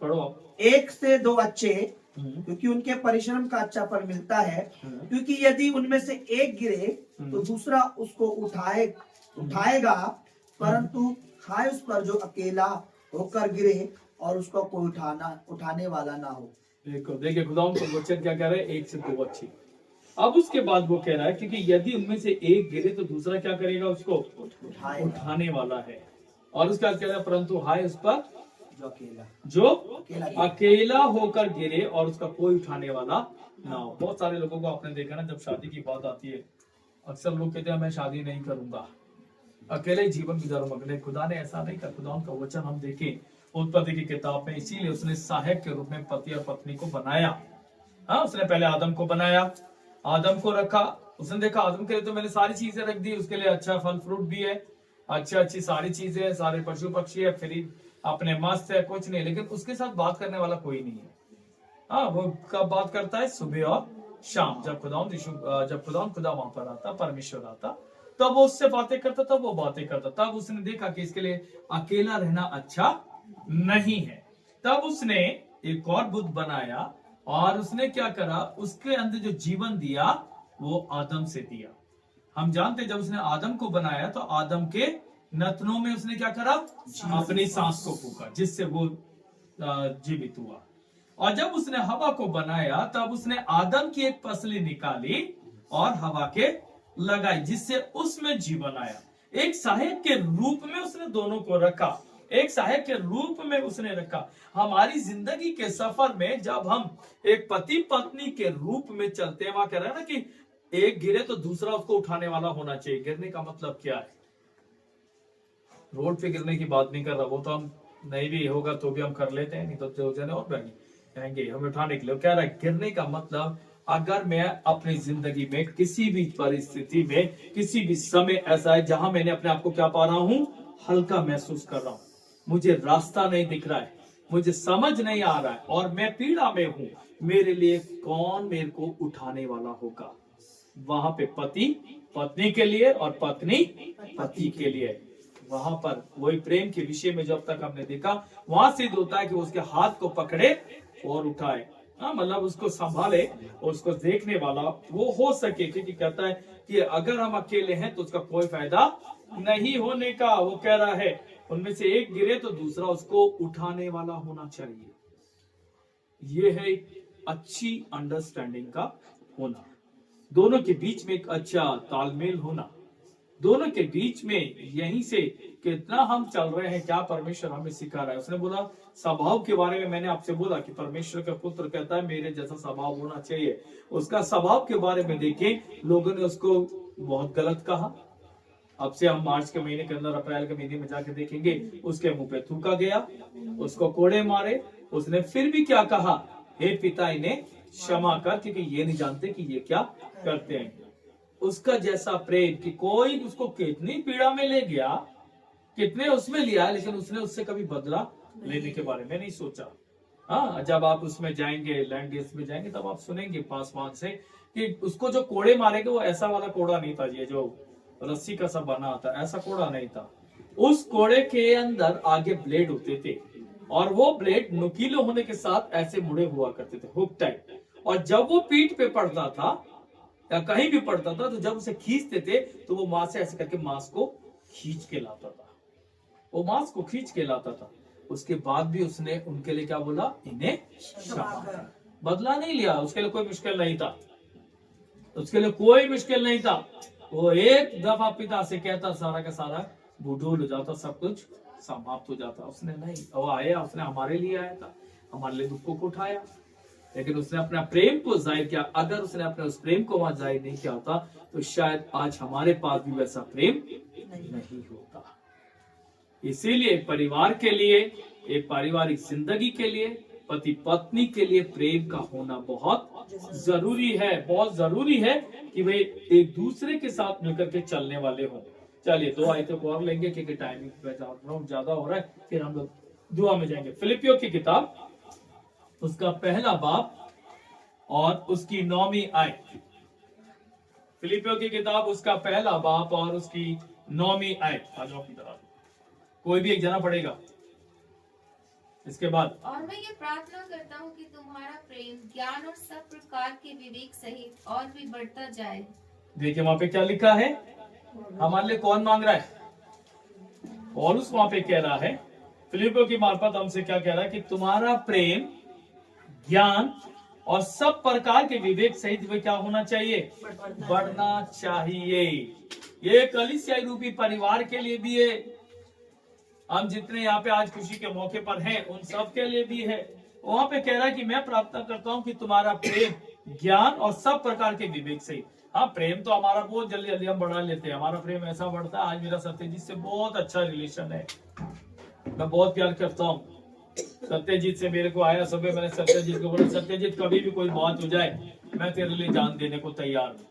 पढ़ो आप। 1 से 2 अच्छे, क्योंकि उनके परिश्रम का अच्छा फल मिलता है। क्योंकि यदि उनमें से एक गिरे तो दूसरा उसको उठाएगा, परंतु हाय उस पर जो अकेला होकर गिरे और उसको कोई उठाने वाला ना हो। देखो देखिए खुदा का वचन क्या कह रहा है, 1 से 2 अच्छी। अब उसके बाद वो कह रहा है क्योंकि यदि उनमें से एक गिरे तो दूसरा क्या करेगा, उसको उठाने वाला है। और उसके बाद कह रहा है परंतु हाय उस पर जो अकेला होकर गिरे और उसका कोई उठाने वाला ना हो। बहुत सारे लोगों को आपने देखा ना, जब शादी की बात आती है अक्सर लोग कहते हैं मैं शादी नहीं करूंगा, अकेले जीवन गुजारूंगा। खुदा ने ऐसा नहीं कहा। खुदा का वचन हम देखें उत्पत्ति की किताब में, इसीलिए उसने सहायक के रूप में पति और पत्नी को बनाया। हाँ, उसने पहले आदम को बनाया, आदम को रखा, उसने देखा आदम के लिए तो मैंने सारी चीजें रख दी, उसके लिए अच्छा फल फ्रूट भी है, अच्छी सारी चीजें है, सारे पशु पक्षी है, फ्री अपने मस्त है, कुछ नहीं, लेकिन उसके साथ बात करने वाला कोई नहीं है। हाँ, वो कब बात करता है, सुबह और शाम, जब खुदा वहां पर आता, परमेश्वर आता, तब वो उससे बातें करता, तब वो बातें करता। तब उसने देखा कि इसके लिए अकेला रहना अच्छा नहीं है, तब उसने एक और बुद्ध बनाया और उसने क्या करा, उसके अंदर जो जीवन दिया वो आदम से दिया। हम जानते जब उसने आदम को बनाया तो आदम के नथनों में उसने क्या करा, अपनी सांस को फूका, जिससे वो जीवित हुआ। और जब उसने हवा को बनाया तब उसने आदम की एक पसली निकाली और हवा के लगाई, जिससे उसमें जीवन आया। एक सहायक के रूप में उसने दोनों को रखा, एक सहायक के रूप में उसने रखा। हमारी जिंदगी के सफर में जब हम एक पति पत्नी के रूप में चलते हैं, वहां कह रहा है ना कि एक गिरे तो दूसरा उसको उठाने वाला होना चाहिए। गिरने का मतलब क्या है, रोड पे गिरने की बात नहीं कर रहा, वो तो हम नहीं भी होगा तो भी हम कर लेते हैं, नहीं तो जो जने और कहेंगे हमें उठाने के लिए। कह रहा है गिरने का मतलब अगर मैं अपनी जिंदगी में किसी भी परिस्थिति में, किसी भी समय ऐसा है जहां मैंने अपने आप को क्या पा रहा हूं, हल्का महसूस कर रहा हूं, मुझे रास्ता नहीं दिख रहा है, मुझे समझ नहीं आ रहा है और मैं पीड़ा में हूं, मेरे लिए कौन मेरे को उठाने वाला होगा। वहां पे पति पत्नी के लिए और पत्नी पति के लिए, वहां पर वही प्रेम के विषय में जब तक हमने देखा, वहां सिद्ध होता है कि उसके हाथ को पकड़े और उठाए। हाँ, मतलब उसको संभाले और उसको देखने वाला वो हो सके, क्योंकि कहता है कि अगर हम अकेले हैं तो उसका कोई फायदा नहीं होने का। वो कह रहा है उनमें से एक गिरे तो दूसरा उसको उठाने वाला होना चाहिए। ये है एक अच्छी अंडरस्टैंडिंग का होना, दोनों के बीच में एक अच्छा तालमेल होना, दोनों के बीच में यहीं से कितना हम चल रहे हैं, क्या परमेश्वर हमें सिखा रहा है। उसने बोला स्वभाव के बारे में, मैंने आपसे बोला कि परमेश्वर का पुत्र कहता है मेरे जैसा स्वभाव होना चाहिए। उसका स्वभाव के बारे में देखें, लोगों ने उसको बहुत गलत कहा। अब से हम मार्च के महीने के अंदर, अप्रैल के महीने में जाके देखेंगे, उसके मुंह पे थूका गया, उसको कोड़े मारे, उसने फिर भी क्या कहा, हे पिता इन्हें क्षमा कर, क्योंकि ये नहीं जानते कि ये क्या करते हैं। उसका जैसा प्रेम कि कोई उसको कितनी पीड़ा में ले गया, कितने उसमें लिया, लेकिन उसने उससे कभी बदला लेने के बारे में नहीं सोचा। हाँ, जब आप उसमें जाएंगे, लैंड गेट्स में जाएंगे, तब आप सुनेंगे पासवान से कि उसको जो कोड़े मारेंगे वो ऐसा वाला कोड़ा नहीं था, ये जो रस्सी का सब बना आता, ऐसा कोड़ा नहीं था। उस कोड़े के अंदर आगे ब्लेड होते थे और वो ब्लेड नुकीले होने के साथ ऐसे मुड़े हुआ करते थे, हुक टाइप। और जब वो पीठ पे पड़ता था या कहीं भी पड़ता था, तो जब उसे खींचते थे तो वो मांस से ऐसे करके मांस को खींच के लाता था, वो मांस को खींच के लाता था। उसके बाद भी उसने उनके लिए क्या बोला, इन्हें क्षमा कर। बदला नहीं लिया, उसके लिए कोई मुश्किल नहीं था, उसके लिए कोई मुश्किल नहीं था। वो एक दफा पिता से कहता, सारा का सारा बुढ़ूल हो जाता, सब कुछ समाप्त हो जाता। उसने नहीं, वो आया, उसने हमारे लिए आया था, हमारे लिए दुखों को उठाया, लेकिन उसने अपना प्रेम को जाहिर किया। अगर उसने अपने उस प्रेम को वहां जाहिर नहीं किया होता तो शायद आज हमारे पास भी वैसा प्रेम नहीं होता। इसीलिए परिवार के लिए, एक पारिवारिक जिंदगी के लिए, पति पत्नी के लिए प्रेम का होना बहुत जरूरी है, बहुत जरूरी है कि वे एक दूसरे के साथ मिलकर के चलने वाले हों। चलिए 2 आयतों को और लेंगे क्योंकि टाइमिंग ज्यादा हो रहा है, फिर हम लोग दुआ में जाएंगे। फिलिपियों की किताब उसका पहला बाब और उसकी 9वीं आयत। फिलिपियों की किताब उसका पहला बाब और उसकी 9वीं आयत। आज की तरफ कोई भी एक जना पढ़ेगा। इसके बाद, और मैं ये प्रार्थना करता हूँ कि तुम्हारा प्रेम ज्ञान और सब प्रकार के विवेक सहित और भी बढ़ता जाए। देखिए वहां पे क्या लिखा है, हमारे लिए कौन मांग रहा है, पौलुस वहां पे कह रहा है फिलिपियों की मार्फत हमसे क्या कह रहा है कि तुम्हारा प्रेम, ज्ञान और सब प्रकार के विवेक सहित वे क्या होना चाहिए, बढ़ना चाहिए। ये कलीसियाई रूपी परिवार के लिए भी है, हम जितने यहाँ पे आज खुशी के मौके पर हैं उन सब के लिए भी है। वहां पे कह रहा है कि मैं प्रार्थना करता हूँ कि तुम्हारा प्रेम, ज्ञान और सब प्रकार के विवेक से। हाँ, प्रेम तो हमारा बहुत जल्दी जल्दी हम बढ़ा लेते हैं, हमारा प्रेम ऐसा बढ़ता है। आज मेरा सत्यजीत से बहुत अच्छा रिलेशन है, मैं बहुत प्यार करता हूँ। सत्यजीत से मेरे को आया सुबह, मैंने सत्यजीत को बोला, सत्यजीत कभी भी कोई बात हो जाए मैं तेरे लिए जान देने को तैयार हूँ।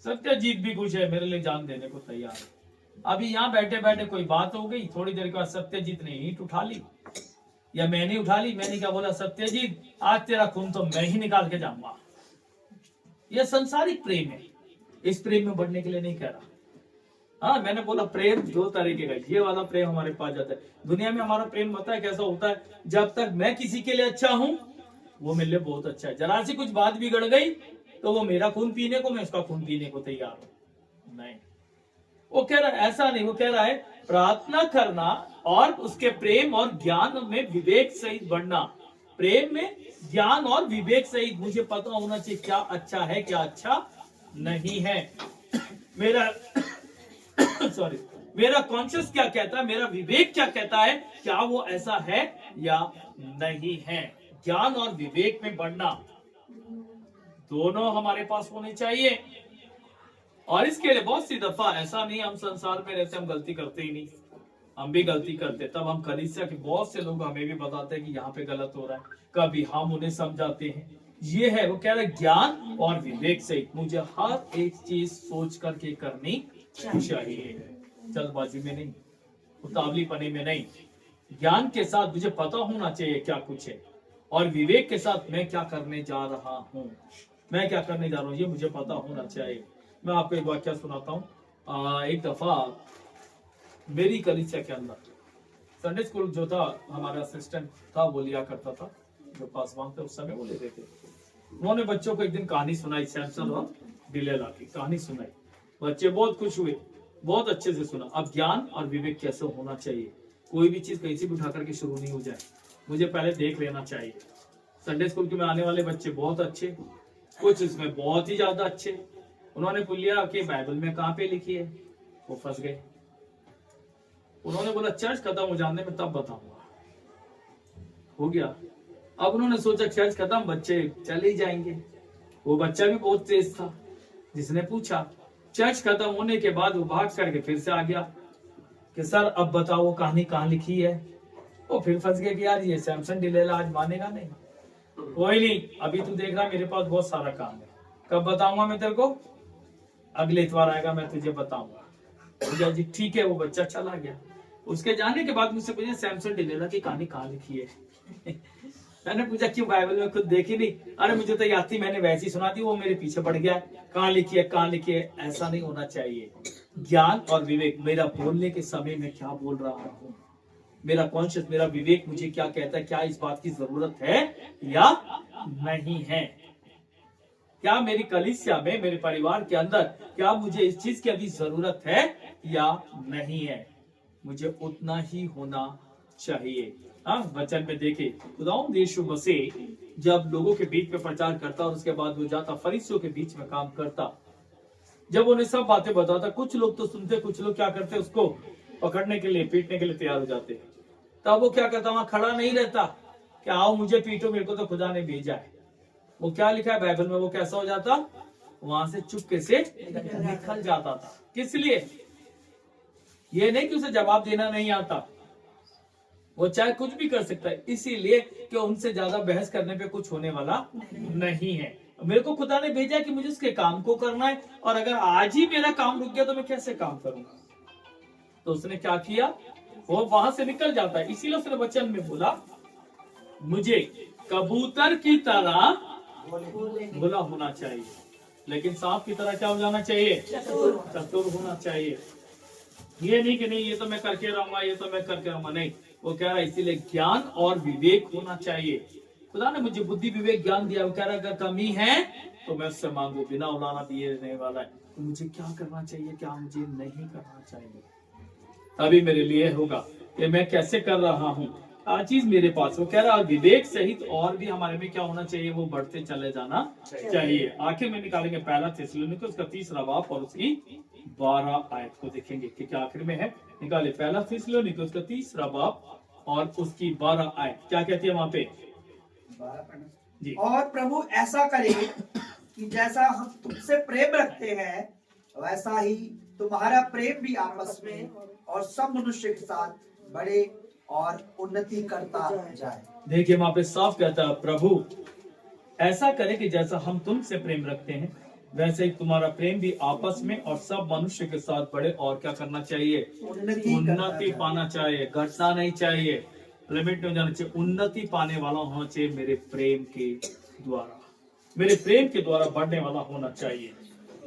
सत्यजीत भी खुश है, मेरे लिए जान देने को तैयार है। अभी यहाँ बैठे बैठे कोई बात हो गई, थोड़ी देर के बाद सत्यजीत ने ईंट उठा ली या मैंने उठा ली। मैंने क्या बोला, सत्यजीत आज तेरा खून तो मैं ही निकाल के जाऊंगा। यह संसारिक प्रेम है, इस प्रेम में बढ़ने के लिए नहीं कह रहा। हाँ, मैंने बोला प्रेम दो तरीके का, ये वाला प्रेम हमारे पास जाता है। दुनिया में हमारा प्रेम पता है कैसा होता है, जब तक मैं किसी के लिए अच्छा हूं वो मेरे लिए बहुत अच्छा है। जरा सी कुछ बात बिगड़ गई तो वो मेरा खून पीने को, मैं उसका खून पीने को तैयार हूं। नहीं, वो कह रहा है ऐसा नहीं, वो कह रहा है प्रार्थना करना और उसके प्रेम और ज्ञान में विवेक सहित बढ़ना। प्रेम में ज्ञान और विवेक सहित मुझे पता होना चाहिए क्या अच्छा है क्या अच्छा नहीं है। मेरा सॉरी, मेरा कॉन्शियस क्या कहता है, मेरा विवेक क्या कहता है, क्या वो ऐसा है या नहीं है। ज्ञान और विवेक में बढ़ना दोनों हमारे पास होने चाहिए। और इसके लिए बहुत सी दफा ऐसा नहीं, हम संसार में रहते हम गलती करते ही नहीं, हम भी गलती करते। तब हम कलीसिया के बहुत से लोग हमें भी बताते हैं कि यहाँ पे गलत हो रहा है, कभी हम उन्हें समझाते हैं। ये है, वो कह रहे ज्ञान और विवेक से मुझे हर एक चीज सोच करके करनी चाहिए, जल्दबाजी में नहीं, उतावली पने में नहीं। ज्ञान के साथ मुझे पता होना चाहिए क्या कुछ है, और विवेक के साथ मैं क्या करने जा रहा हूँ, मैं क्या करने जा रहा हूँ ये मुझे पता होना चाहिए। मैं आपको एक वाक्य सुनाता हूँ। एक दफा मेरी कलीसिया के अंदर संडे स्कूल जो था, हमारा असिस्टेंट था वो लिया करता था, जो पासवान थे उस समय वो लेते थे। उन्होंने बच्चों को एक दिन कहानी सुनाई, सैमसन और डिलेला की कहानी सुनाई। बच्चे बहुत खुश हुए, बहुत अच्छे से सुना। अब ज्ञान और विवेक कैसे होना चाहिए, कोई भी चीज कहीं से भी उठा करके शुरू नहीं हो जाए, मुझे पहले देख लेना चाहिए। संडे स्कूल के में आने वाले बच्चे बहुत अच्छे, कुछ इसमें बहुत ही ज्यादा अच्छे। उन्होंने पूछ लिया कि बाइबल में कहाँ पे लिखी है, वो फंस गए। उन्होंने बोला चर्च खत्म हो जाने में तब बताऊंगा, हो गया। अब उन्होंने सोचा चर्च खत्म, बच्चे चले ही जाएंगे। वो बच्चा भी बहुत तेज था जिसने पूछा। चर्च खत्म होने के बाद वो भाग करके फिर से आ गया कि सर अब बताओ वो कहानी कहाँ लिखी है। वो फिर फंस गया कि यार ये सैमसन डिलेला आज मानेगा नहीं। कोई नहीं, अभी तू देख रहा मेरे पास बहुत सारा काम है, कब बताऊंगा मैं तेरे को, अगले इतवार आएगा मैं तुझे बताऊंगा। जी ठीक है। वो बच्चा चला गया। उसके जाने के बाद मुझसे पूछा सैमसन डिलेला की कहानी कहाँ लिखी है। मैंने पूछा क्यों, बाइबल में खुद देखी नहीं? अरे मुझे तो याद थी, मैंने वैसी सुना थी, वो मेरे पीछे पड़ गया। कहाँ लिखी है, कहाँ लिखी है, ऐसा नहीं होना चाहिए। ज्ञान और विवेक, मेरा बोलने के समय में क्या बोल रहा हूँ, मेरा कॉन्शियस, मेरा विवेक मुझे क्या कहता है, क्या इस बात की जरूरत है या नहीं है। क्या मेरी कलीसिया में, मेरे परिवार के अंदर, क्या मुझे इस चीज की अभी जरूरत है या नहीं है, मुझे उतना ही होना चाहिए। हाँ, वचन में देखे खुदावंद यीशु मसीह जब लोगों के बीच में प्रचार करता और उसके बाद वो जाता फरीसियों के बीच में काम करता, जब उन्हें सब बातें बताता, कुछ लोग तो सुनते, कुछ लोग क्या करते, उसको पकड़ने के लिए, पीटने के लिए तैयार हो जाते। तब वो क्या करता, वहां खड़ा नहीं रहता कि आओ मुझे पीटो, मेरे को तो खुदा ने भेजा है। वो क्या लिखा है बाइबल में, वो कैसा हो जाता, वहां से चुपके से निकल जाता था। किस लिए? ये नहीं कि उसे जवाब देना नहीं आता, वो चाहे कुछ भी कर सकता है, इसीलिए कि उनसे ज्यादा बहस करने पे कुछ होने वाला नहीं है। मेरे को खुदा ने भेजा कि मुझे उसके काम को करना है, और अगर आज ही मेरा काम रुक गया तो मैं कैसे काम करूंगा। तो उसने क्या किया, वो वहां से निकल जाता है। इसीलिए उसने वचन में बोला मुझे कबूतर की तरह भुला होना चाहिए, लेकिन सांप की तरह क्या हो जाना चाहिए, चतुर होना चाहिए। ये नहीं कि नहीं ये तो मैं करके रहूंगा, ये तो मैं करके रहूंगा, नहीं। वो कह रहा है इसीलिए ज्ञान और विवेक होना चाहिए। खुदा ने मुझे बुद्धि विवेक ज्ञान दिया। वो कह रहा है अगर कमी है तो मैं उससे मांगू, बिना उलाना दिए रहने वाला है। तो मुझे क्या करना चाहिए, क्या मुझे नहीं करना चाहिए, तभी मेरे लिए होगा। कि मैं कैसे कर रहा हूँ, हर चीज मेरे पास। वो कह रहा है विवेक सहित और भी हमारे में क्या होना चाहिए, वो बढ़ते चले जाना चाहिए। आखिर में निकालेंगे पहला थिस्सलुनीके उसका 3रा बाब और उसकी 12 आयत को देखेंगे कि क्या आखिर में है। निकाले पहला थिस्सलुनीके उसका 3रा बाब और उसकी 12 आयत, क्या कहती है वहां पे जी। और प्रभु ऐसा करे कि जैसा हम तुमसे प्रेम रखते हैं वैसा ही तुम्हारा प्रेम भी आपस में और सब मनुष्य के साथ बढ़े और उन्नति करता जाए। देखिए वहां पे साफ कहता है प्रभु ऐसा करे कि जैसा हम तुमसे प्रेम रखते हैं वैसे ही तुम्हारा प्रेम भी आपस में और सब मनुष्य के साथ बढ़े। और क्या करना चाहिए, उन्नति पाना चाहिए, घटना नहीं चाहिए, लिमिट में जाना चाहिए। उन्नति पाने वाला होना चाहिए मेरे प्रेम के द्वारा, मेरे प्रेम के द्वारा बढ़ने वाला होना चाहिए।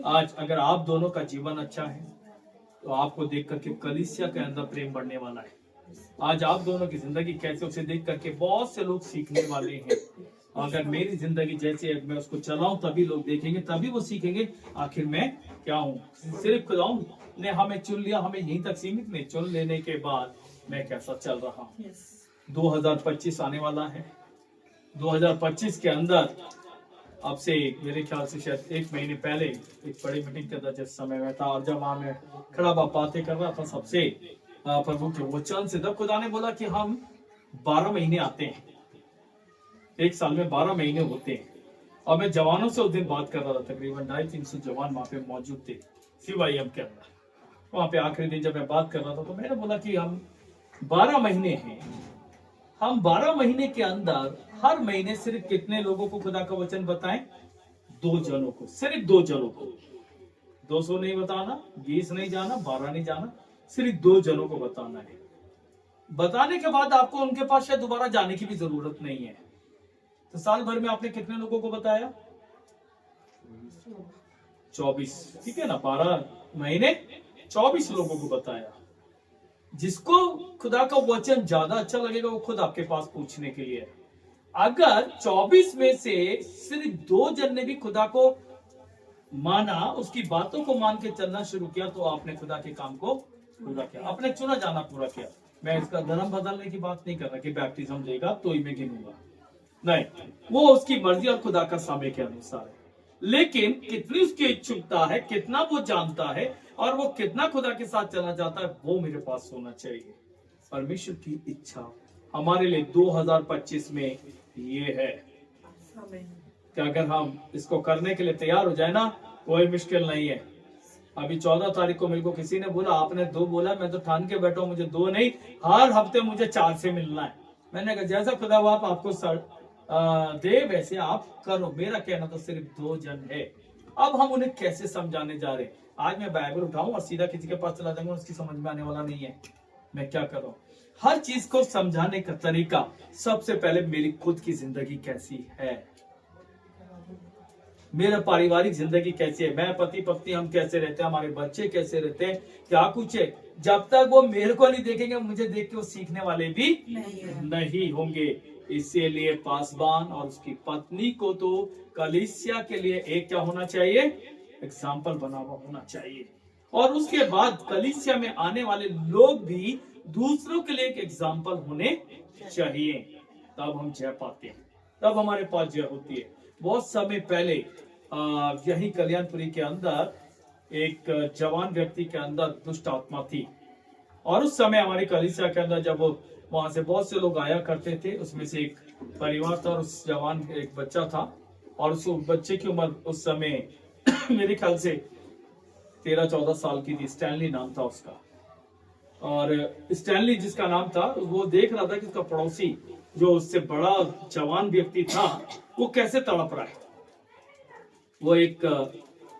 आज अगर आप दोनों का जीवन अच्छा है तो आपको देख करके कलीसिया के अंदर प्रेम बढ़ने वाला है। आज आप दोनों की जिंदगी कैसे, उसे देख करके बहुत से लोग सीखने वाले हैं। अगर मेरी जिंदगी जैसे मैं उसको चलाऊं तभी लोग देखेंगे, तभी वो सीखेंगे आखिर मैं क्या हूँ। सिर्फ खुदाऊं ने हमें चुन लिया, हमें यहीं तक सीमित नहीं, चुन लेने के बाद मैं कैसा चल रहा हूँ। 2025 आने वाला है। 2025 के अंदर अब से मेरे ख्याल से शायद 1 महीने पहले एक बड़ी मीटिंग के अंदर जिस समय में था और जब वहां मैं खड़ा बातें कर रहा था सबसे प्रभु के वचन से, तब खुदा ने बोला कि हम 12 महीने आते हैं, 1 साल में 12 महीने होते हैं। और मैं जवानों से उस दिन बात कर रहा था, तकरीबन 250-300 जवान वहां पे मौजूद थे CYM के अंदर। वहां पे आखिरी दिन जब मैं बात कर रहा था तो मैंने बोला कि हम 12 महीने हैं, हम 12 महीने के अंदर हर महीने सिर्फ कितने लोगों को खुदा का वचन बताएं, 2 जनों को, सिर्फ 2 जनों को। 200 नहीं बताना, 20 नहीं जाना, 12 नहीं जाना, सिर्फ 2 जनों को बताना है। बताने के बाद आपको उनके पास शायद दोबारा जाने की भी जरूरत नहीं है। तो साल भर में आपने कितने लोगों को बताया, 24, ठीक है ना, 12 महीने 24 लोगों को बताया। जिसको खुदा का वचन ज्यादा अच्छा लगेगा वो खुद आपके पास पूछने के लिए है। अगर 24 में से सिर्फ 2 जन ने भी खुदा को माना, उसकी बातों को मान के चलना शुरू किया, तो आपने खुदा के काम को पूरा किया, अपने चुना जाना पूरा किया। मैं इसका धर्म बदलने की बात नहीं कर रहा कि बैप्टिज्म देगा तो ही मैं गिनूंगा, नहीं, वो उसकी मर्जी और खुदा का समय के अनुसार है। लेकिन कितनी उसकी इच्छुकता है, कितना वो जानता है और वो कितना खुदा के साथ चला जाता है, वो मेरे पास होना चाहिए। परमेश्वर की इच्छा हमारे लिए 2025 में ये है कि अगर हम इसको करने के लिए तैयार हो जाए ना, कोई मुश्किल नहीं है। अभी 14 तारीख को मेरे को किसी ने बोला आपने 2 बोला, मैं तो ठान के बैठा हूं मुझे 2 नहीं, हर हफ्ते मुझे 4 से मिलना है। मैंने कहा जैसा खुदा बाप आपको दे वैसे आप करो, मेरा कहना तो सिर्फ 2 जन है। अब हम उन्हें कैसे समझाने जा रहे हैं। आज मैं बाइबल उठाऊं और सीधा किसी के पास चला जाऊंगा, उसकी समझ में आने वाला नहीं है। मैं क्या कर रहा हूं, हर चीज को समझाने का तरीका सबसे पहले मेरी खुद की जिंदगी कैसी है, मेरा पारिवारिक जिंदगी कैसी है, मैं पति पत्नी हम कैसे रहते हैं, हमारे बच्चे कैसे रहते हैं, क्या कुछ है। जब तक वो मेरे को नहीं देखेंगे, मुझे देख के वो सीखने वाले भी नहीं होंगे। इसीलिए पासबान और उसकी पत्नी को तो कलीसिया के लिए एक क्या होना चाहिए, एग्जाम्पल बना हुआ होना चाहिए। और उसके बाद कलीसिया में आने वाले लोग भी दूसरों के लिए एक एग्जाम्पल होने चाहिए, तब हम जय पाते हैं, तब हमारे पास जय होती है। बहुत समय पहले यही कल्याणपुरी के अंदर एक जवान व्यक्ति के अंदर दुष्ट आत्मा थी, और उस समय हमारी कलीसिया के अंदर जब वहां से बहुत से लोग आया करते थे, उसमें से एक परिवार था और उस जवान एक बच्चा था, और उस बच्चे की उम्र उस समय मेरे ख्याल से 13-14 साल की थी। स्टैनली नाम था उसका, और स्टैनली जिसका नाम था, वो देख रहा था कि उसका पड़ोसी जो उससे बड़ा जवान व्यक्ति था वो कैसे तड़प रहा है। वो एक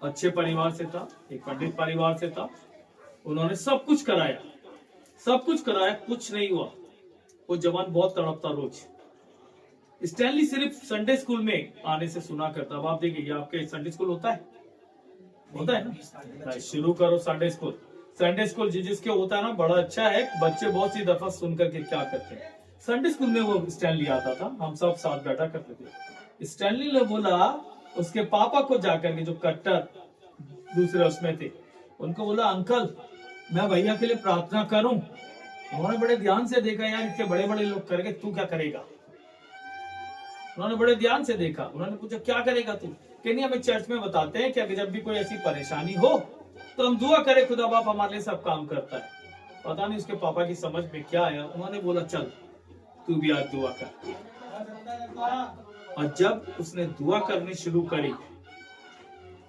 अच्छे परिवार से था, एक पंडित परिवार से था, उन्होंने सब कुछ कराया, कुछ नहीं हुआ। वो जवान बहुत तड़पता रोज। स्टैनली सिर्फ संडे स्कूल में आने से सुना करता। अब आप देखिए, आपके संडे स्कूल होता है ना, शुरू करो संडे स्कूल। संडे स्कूल जिसके होता है ना, बड़ा अच्छा है। बच्चे बहुत सी दफा सुन करके क्या करते हैं, संडे स्कूल में वो स्टैनली आता था, हम सब साथ बैठा करते थे। स्टैनली ने बोला उसके पापा को जाकर के, जो कट्टर दूसरे उसमें थे, उनको बोला अंकल मैं भैया के लिए प्रार्थना करूं। उन्होंने बड़े ध्यान से देखा, यार इतने बड़े बड़े लोग करेंगे, तू क्या करेगा। उन्होंने बड़े ध्यान से देखा, उन्होंने पूछा क्या करेगा तू। कि नहीं, हमें चर्च में बताते हैं कि अगर जब भी कोई ऐसी परेशानी हो तो हम दुआ करें, खुदा बाप हमारे लिए सब काम करता है। पता नहीं उसके पापा की समझ में क्या आया, उन्होंने बोला चल तू भी आज दुआ कर। और जब उसने दुआ करनी शुरू करी,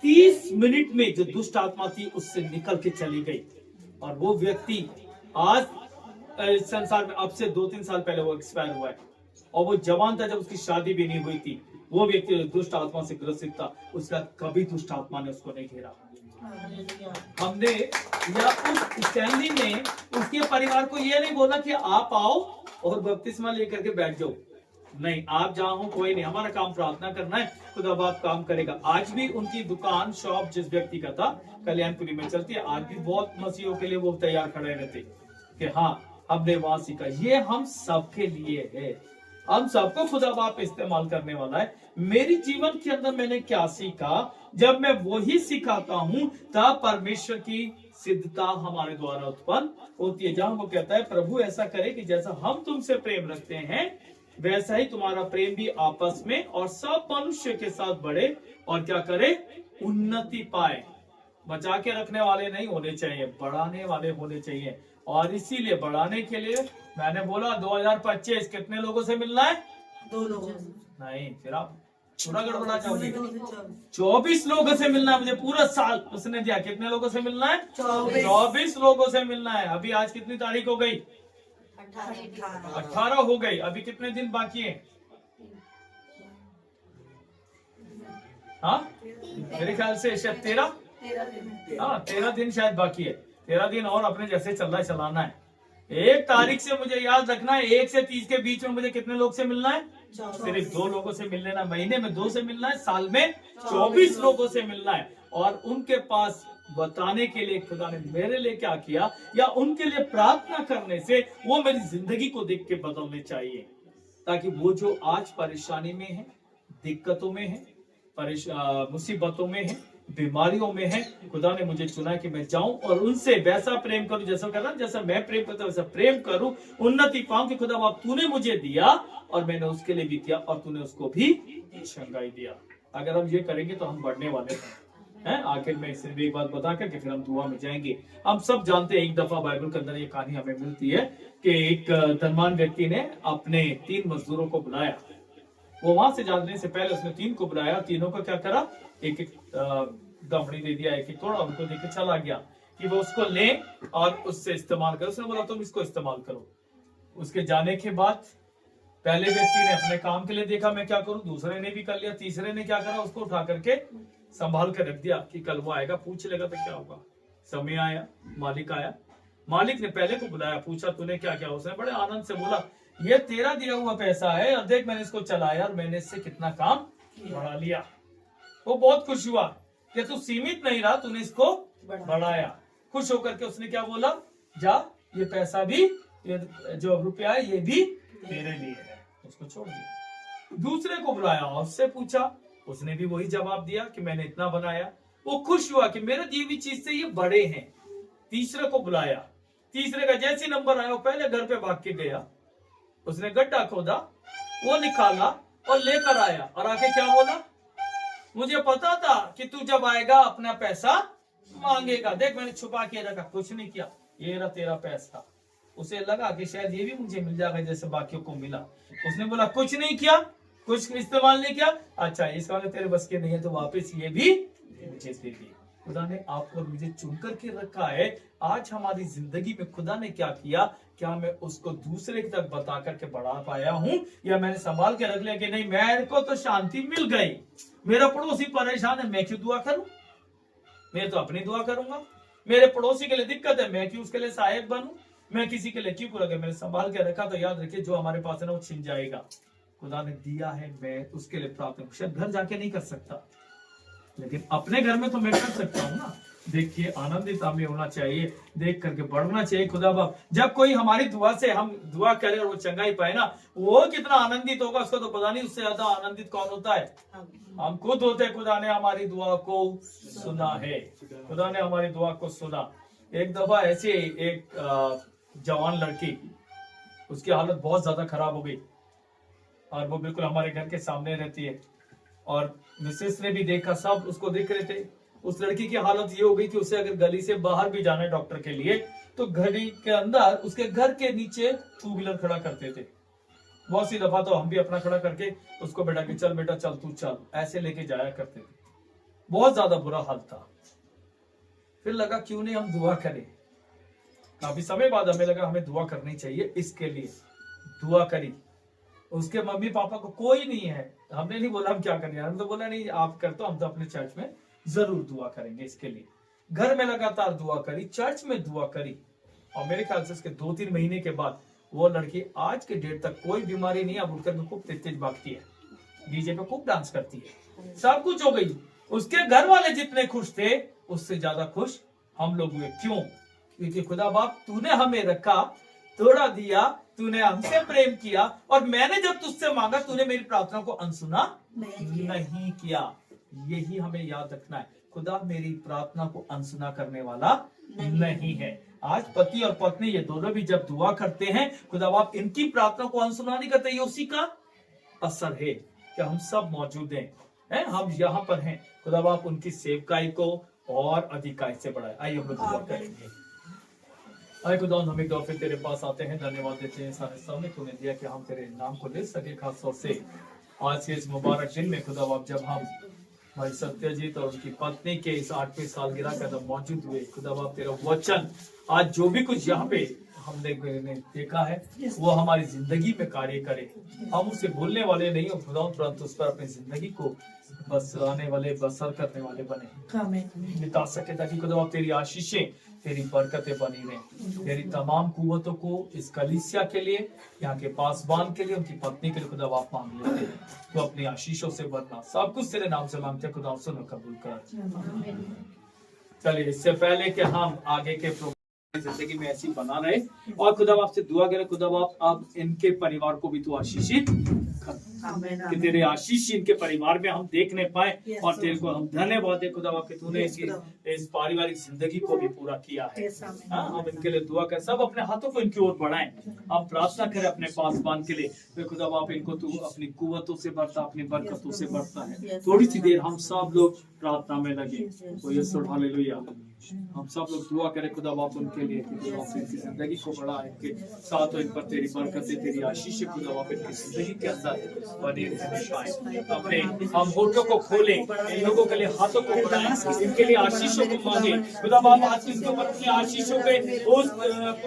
30 मिनट में जो दुष्ट आत्मा थी उससे निकल के चली गई। और वो व्यक्ति आज इस संसार में, अब से 2-3 साल पहले वो एक्सपायर हुआ है। और वो जवान था जब उसकी शादी भी नहीं हुई थी। वो व्यक्ति दुष्ट आत्मा से ग्रसित था, उसका कभी दुष्ट आत्मा ने उसको नहीं घेरा। हमने या उस स्टैंडी ने उसके परिवार को ये नहीं बोला कि आप आओ और बपतिस्मा लेकर के बैठ जाओ। नहीं, आप जहाँ हो कोई नहीं, हमारा काम प्रार्थना करना है, खुदा बाप काम करेगा। आज भी उनकी दुकान शॉप जिस व्यक्ति का था कल्याणपुरी में चलती है। आज भी बहुत मसीहों के लिए वो तैयार खड़े रहते कि हाँ हमने वहां सीखा। ये हम सबके लिए है, हम सबको खुदा बाप इस्तेमाल करने वाला है। मेरी जीवन के अंदर मैंने क्या सीखा, जब मैं वही सिखाता हूं तब परमेश्वर की सिद्धता हमारे द्वारा उत्पन्न होती है। जहां वो कहता है प्रभु ऐसा करे कि जैसा हम तुमसे प्रेम रखते हैं वैसा ही तुम्हारा प्रेम भी आपस में और सब मनुष्य के साथ बढ़े और क्या करे, उन्नति पाए। बचा के रखने वाले नहीं होने चाहिए, बढ़ाने वाले होने चाहिए। और इसीलिए बढ़ाने के लिए मैंने बोला 2025 कितने लोगों से मिलना है? 2 लोगों नहीं, फिर आप पूरा गड़बड़ा जाओगे। 24 लोगों से मिलना है मुझे पूरा साल। उसने दिया कितने लोगों से मिलना है? 24 लोगों से मिलना है। अभी आज कितनी तारीख हो गई? 18 हो गई। अभी कितने दिन बाकी है? हाँ मेरे ख्याल से शायद 13। हाँ 13 दिन शायद बाकी है। 13 दिन और अपने जैसे चल रहा है चलाना है। 1 तारीख से मुझे याद रखना है, 1 से 30 के बीच में मुझे कितने लोग से मिलना है? सिर्फ 2 लोगों से मिल लेना। महीने में 2 से मिलना है, साल में 24 लोगों से मिलना है। और उनके पास बताने के लिए खुदा ने मेरे लिए क्या किया या उनके लिए प्रार्थना करने से वो मेरी जिंदगी को देख के बदलने चाहिए, ताकि वो जो आज परेशानी में है, दिक्कतों में है, मुसीबतों में है, बीमारियों में है, खुदा ने मुझे चुना कि मैं जाऊं और उनसे वैसा प्रेम करूं जैसा कहना, जैसा मैं प्रेम करता हूं वैसा प्रेम करूं, उन्नति पाऊं कि खुदा बाप तूने मुझे दिया और मैंने उसके लिए भी किया और तूने उसको भी शंगाई दिया। अगर हम ये करेंगे तो हम बढ़ने वाले हैं। आखिर में सिर्फ एक बात बता कर फिर हम दुआ में जाएंगे। हम सब जानते हैं, एक दफा बाइबल के अंदर ये कहानी हमें मिलती है कि एक धनवान व्यक्ति ने अपने 3 मजदूरों को बुलाया। वो वहां से जाने से पहले उसने 3 को बुलाया, तीनों को क्या करा, एक दमड़ी दे दिया, एक तोड़ा, उनको देकर चला गया कि वो उसको ले और उससे इस्तेमाल करो। उसने बोला तुम इसको इस्तेमाल करो। उसके जाने के बाद पहले व्यक्ति ने अपने काम के लिए देखा मैं क्या करूं, दूसरे ने भी कर लिया, तीसरे ने क्या करा, उसको उठा करके संभाल कर रख दिया कि कल वो आएगा पूछ लेगा तो क्या होगा। समय आया, मालिक आया, मालिक ने पहले को बुलाया, पूछा तूने क्या किया। उसने बड़े आनंद से बोला ये तेरा दिया हुआ पैसा है और देख मैंने इसको चलाया और मैंने इससे कितना काम बढ़ा लिया। वो बहुत खुश हुआ कि तू सीमित नहीं रहा, तूने इसको बढ़ाया। खुश होकर के उसने क्या बोला, जा ये पैसा भी, ये जो रुपया है ये भी तेरे लिए है। उसको छोड़ दिया। दूसरे को बुलाया और उससे पूछा, उसने भी वही जवाब दिया कि मैंने इतना बनाया। वो खुश हुआ कि मेरे दी हुई चीज से ये बड़े हैं। तीसरे को बुलाया, तीसरे का जैसे नंबर आया वो पहले घर पे भाग के गया, उसने गड्ढा खोदा, वो निकाला और लेकर आया और आके क्या बोला, मुझे पता था कि तू जब आएगा अपना पैसा मांगेगा, देख मैंने छुपा के रखा, कुछ नहीं किया, ये रहा तेरा पैसा। उसे लगा कि शायद ये भी मुझे मिल जाएगा जैसे बाकियों को मिला। उसने बोला कुछ नहीं किया, कुछ इस्तेमाल नहीं किया, अच्छा इसका मतलब तेरे बस के नहीं है तो वापस ये भी मुझे दे दी। खुदा ने आपको मुझे चुन करके रखा है। आज हमारी जिंदगी में खुदा ने क्या किया, क्या मैं उसको दूसरे तक बता करके बढ़ा पाया हूँ या मैंने संभाल के रख लिया कि नहीं मेरे को तो शांति मिल गई, मेरा पड़ोसी परेशान है मैं क्यों दुआ करूं, मैं तो अपनी दुआ करूंगा। मेरे पड़ोसी के लिए दिक्कत है मैं क्यों उसके लिए सहायक बनूं, मैं किसी के लिए क्यों करूंगा। मैंने संभाल के रखा तो याद रखिए जो हमारे पास है ना वो छिन जाएगा। खुदा ने दिया है, मैं उसके लिए प्रार्थना शायद घर जाके नहीं कर सकता लेकिन अपने घर में तो मैं कर सकता हूँ ना। देखिए आनंदित हमें होना चाहिए, देख करके बढ़ना चाहिए। खुदा बाप जब कोई हमारी दुआ से हम दुआ करें और वो चंगाई पाए ना, वो कितना आनंदित होगा उसको तो पता नहीं। उससे ज्यादा आनंदित कौन होता है, हम खुद होते हैं। खुदा ने हमारी दुआ को सुना है, खुदा ने हमारी दुआ को सुना। एक दफा ऐसे एक जवान लड़की, उसकी हालत बहुत ज्यादा खराब हो गई और वो बिल्कुल हमारे घर के सामने रहती है और मिसेस ने भी देखा, सब उसको देख रहे थे। उस लड़की की हालत ये हो गई कि उसे अगर गली से बाहर भी जाना है डॉक्टर के लिए तो गली के अंदर उसके घर के नीचे 2 व्हीलर खड़ा करते थे। बहुत सी दफा तो हम भी अपना खड़ा करके उसको बेटा कि चल बेटा चल तू चल, ऐसे लेके जाया करते थे। बहुत ज्यादा बुरा हाल था। फिर लगा क्यों नहीं हम दुआ करें। काफी समय बाद हमें लगा हमें दुआ करनी चाहिए। इसके लिए दुआ करी। उसके मम्मी पापा को कोई नहीं है। हमने नहीं बोला हम क्या करेंगे, हम तो बोला नहीं आप कर, तो हम तो अपने चर्च में जरूर दुआ करेंगे। इसके लिए घर में लगातार दुआ करी, चर्च में दुआ करी और मेरे ख्याल से इसके 2-3 महीने के बाद वो लड़की आज के डेट तक कोई बीमारी नहीं, अब उठकर खूब तेज भागती है, डीजे पे खूब डांस करती है, सब कुछ हो गई। उसके घर वाले जितने खुश थे उससे ज्यादा खुश हम लोग हुए। क्यों? क्योंकि खुदा बाप तूने हमें रखा, थोड़ा दिया, तूने हमसे प्रेम किया और मैंने जब तुझसे मांगा तूने मेरी प्रार्थना को अनसुना नहीं किया। यही हमें याद रखना है। खुदा मेरी प्रार्थना को अनसुना करने वाला नहीं है। आज पति और पत्नी ये दोनों भी जब दुआ करते हैं, खुदा बाप इनकी प्रार्थना को अनसुना नहीं करते। ये उसी का असर है कि हम सब मौजूद हैं, हम यहाँ पर हैं। खुदा बाप उनकी सेवकाई को और अधिकाई से बढ़ाए। आइए हम दुआ करेंगे। आए खुदा, हम एक दफा फिर तेरे पास आते हैं, धन्यवाद देते हैं सारे समय तूने दिया कि हम तेरे नाम को ले सके। खास तौर से आज के इस मुबारक दिन में खुदा बाप जब हम भाई सत्यजीत और उनकी पत्नी के इस 8वीं सालगिरह का जब मौजूद हुए, खुदा बाप तेरा वचन आज जो भी कुछ यहाँ पे हमने देखा है वो हमारी जिंदगी में कार्य करे। हम उसे भूलने वाले नहीं हो खुदा, तुरंत उस पर अपनी जिंदगी को बसाने वाले, बसर करने वाले बने, बिता सके, ताकि खुदा बाप तेरी आशीषें, तेरी बरकतें बनी रहें। तेरी तमाम कुव्वतों को इस कलीसिया के लिए, यहाँ के पासबान के लिए, उनकी पत्नी के लिए खुदा बाप मांग लेते हैं। तो अपनी आशीषों से भरना, सब कुछ तेरे नाम से मांगते हैं खुदा, सुनो कबूल कर। चलिए, इससे पहले कि हम आगे के जिंदगी में ऐसी बना रहे और खुदा बाप से दुआ करें, खुदा बाप अब इनके परिवार को भी तू आशीषित कि तेरे आशीष इनके परिवार में हम देखने पाए और तेरे को हम धन्यवाद दे खुदा बाप कि तूने इस पारिवारिक जिंदगी को भी पूरा किया है। हम इनके लिए दुआ करें, सब अपने हाथों को इनकी ओर बढ़ाएं। हम प्रार्थना करें अपने पासबान के लिए, खुदा बाप इनको तू अपनी कुव्वतों से बढ़ता, अपनी बरकतों से बढ़ता है। थोड़ी सी देर हम सब लोग प्रार्थना में लगे। हालेलुया। हम सब लोग दुआ करें खुदा बाप उनके लिए कि इनकी जिंदगी को बढ़ाए, इनके साथ इन पर तेरी बरकतें, तेरी आशीष खुदा बाप इनकी जिंदगी के अंदर बनी रहे। अपने हम होठों को खोलें, इन लोगों के लिए हाथों को बढ़ाएं, इनके लिए आशीषों को मांगे। खुदा बाप आज इनके ऊपर अपनी आशीषों पे उस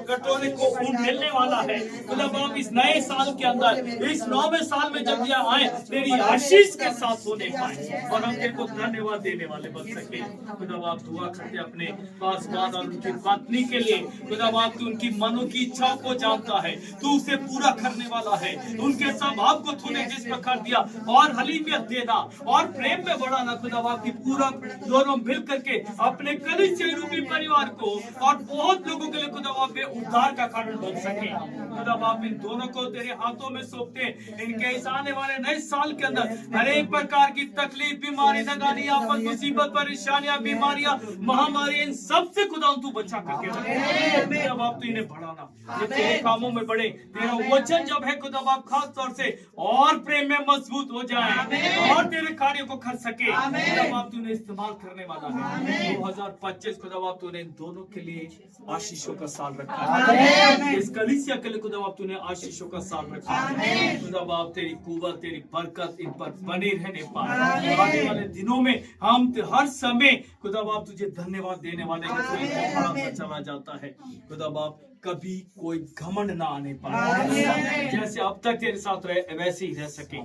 कटोरे को ऊँट मिलने वाला है। खुदा बाप इस नए साल के अंदर, इस 9वें साल में जब यह आए, तेरी आशीष के साथ होने पाए और हम तेरे को धन्यवाद देने वाले बन सके। खुदा बाप दुआ करते अपने पासबान और उनकी पत्नी के लिए, खुदा बाप तू उनकी मनों की इच्छाओं को जानता है, तू उसे पूरा करने वाला है। उनके स्वभाव को तूने जिस प्रकार दिया और हलीमियत देना और प्रेम में बढ़ाना खुदा बाप की पूरा दोनों मिल करके अपने कलीसिया रूपी परिवार को और बहुत लोगों के लिए खुदा बाप उद्धार का कारण बन सके। खुदा बाप इन दोनों को तेरे हाथों में सौंपते, इनके इस आने वाले नए साल के अंदर हर एक प्रकार की तकलीफ, बीमारी, नगानी, आफत, मुसीबत, परेशानियां, बीमारियां, महामारी, इन सबसे खुदा तू बचा करके रखे। खुदा बाप तू इन्हें बढ़ाना, ये तेरे कामों में बढ़े। तेरा वचन जब है खुदा बाप खास तौर से और प्रेम में मजबूत हो जाए और तेरे कार्यों को कर सके। खुदा बाप तूने इस्तेमाल करने वाला है। 2025 खुदा बाप तूने इन दोनों के लिए आशीषों का साल रखा है। इस कलीसिया के लिए खुदा बाप तूने आशीषों का साल रखा है। खुदा बाप तेरी कुव्वत, तेरी बरकत इन पर बनी रहने पाए। आने वाले दिनों में हम हर समय खुदा बाप तुझे धन्यवाद देने वाले चला जाता है। खुदा बाप कभी कोई घमंड ना आने पाए, जैसे अब तक तेरे साथ रहे वैसे ही रह सके,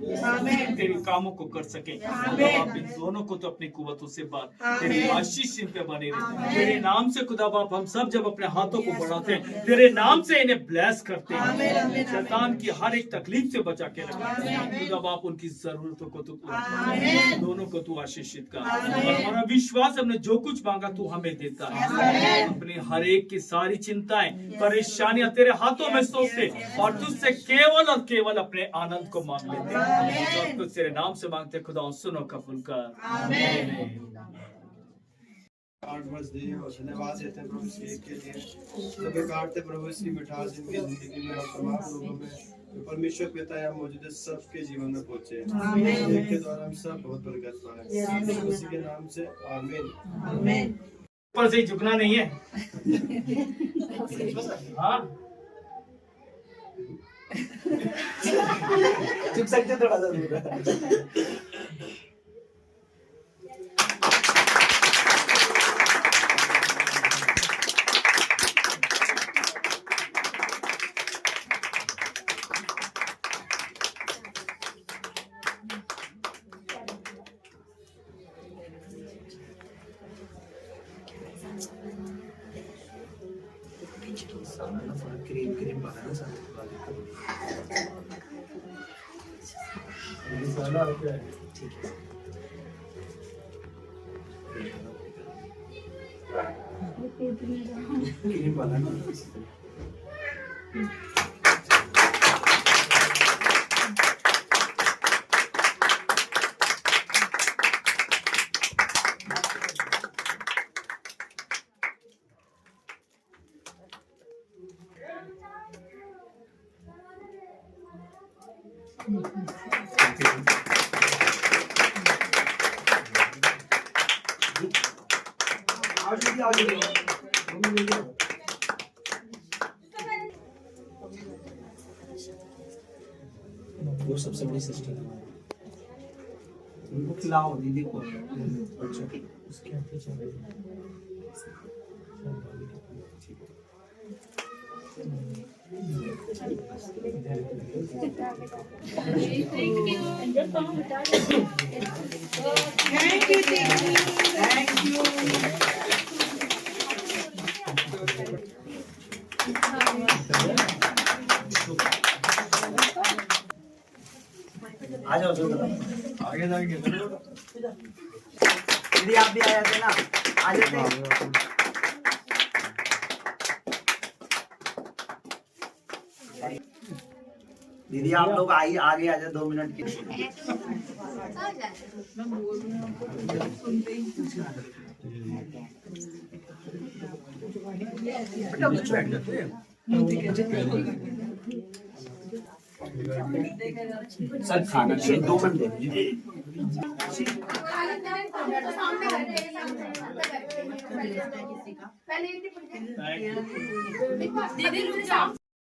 तेरे कामों को कर सके। आप इन दोनों को तो अपनी कुव्वतों से बात, तेरी आशीष इन पे बने रहे। तेरे नाम से खुदा बाप हम सब जब अपने हाथों को बढ़ाते हैं, तेरे नाम से इन्हें ब्लेस करते हैं। शैतान की हर एक तकलीफ से बचा के रखते हैं। खुदा बाप उनकी जरूरतों को तू दोनों को तू आशीषित कर। हमारा विश्वास, हमने जो कुछ मांगा तू हमें देता है। अपनी हर एक की सारी चिंताएं, परेशानियां तेरे हाथों में सौंपते और तुझसे केवल और केवल अपने आनंद को मांग लेते। जो कुछ तेरे नाम से मांगते खुदा सुनो, कबूल कर। 8 वर्ष दिए और धन्यवाद देते हैं प्रभु इस केक के लिए। सभी काटते प्रभु इसकी मिठास इनकी जिंदगी में और तमाम लोगों में जो परमेश्वर पिता या मौजूद सबके जीवन में पहुंचे। केक के द्वारा हम सब बहुत बरकत पाए उसी के नाम से आमीन। ऊपर से झुकना नहीं है। हाँ झुक सकते हैं थोड़ा सा दूर। क्रीम क्रीम बनाना ठीक है। क्रीम बनाना वो सबसे बड़ी सिस्टर है उनको खिलाओ दीदी को। उसके आगे चले थैंक यू। आ जाओ आगे जाएंगे दीदी आप भी आ जाते ना, आ जाते। दीदी आप लोग आइए आगे आ जाए 2 मिनट के सर खाना चाहिए 2 मिनट दे दीजिए। दीदी रुक जाओ।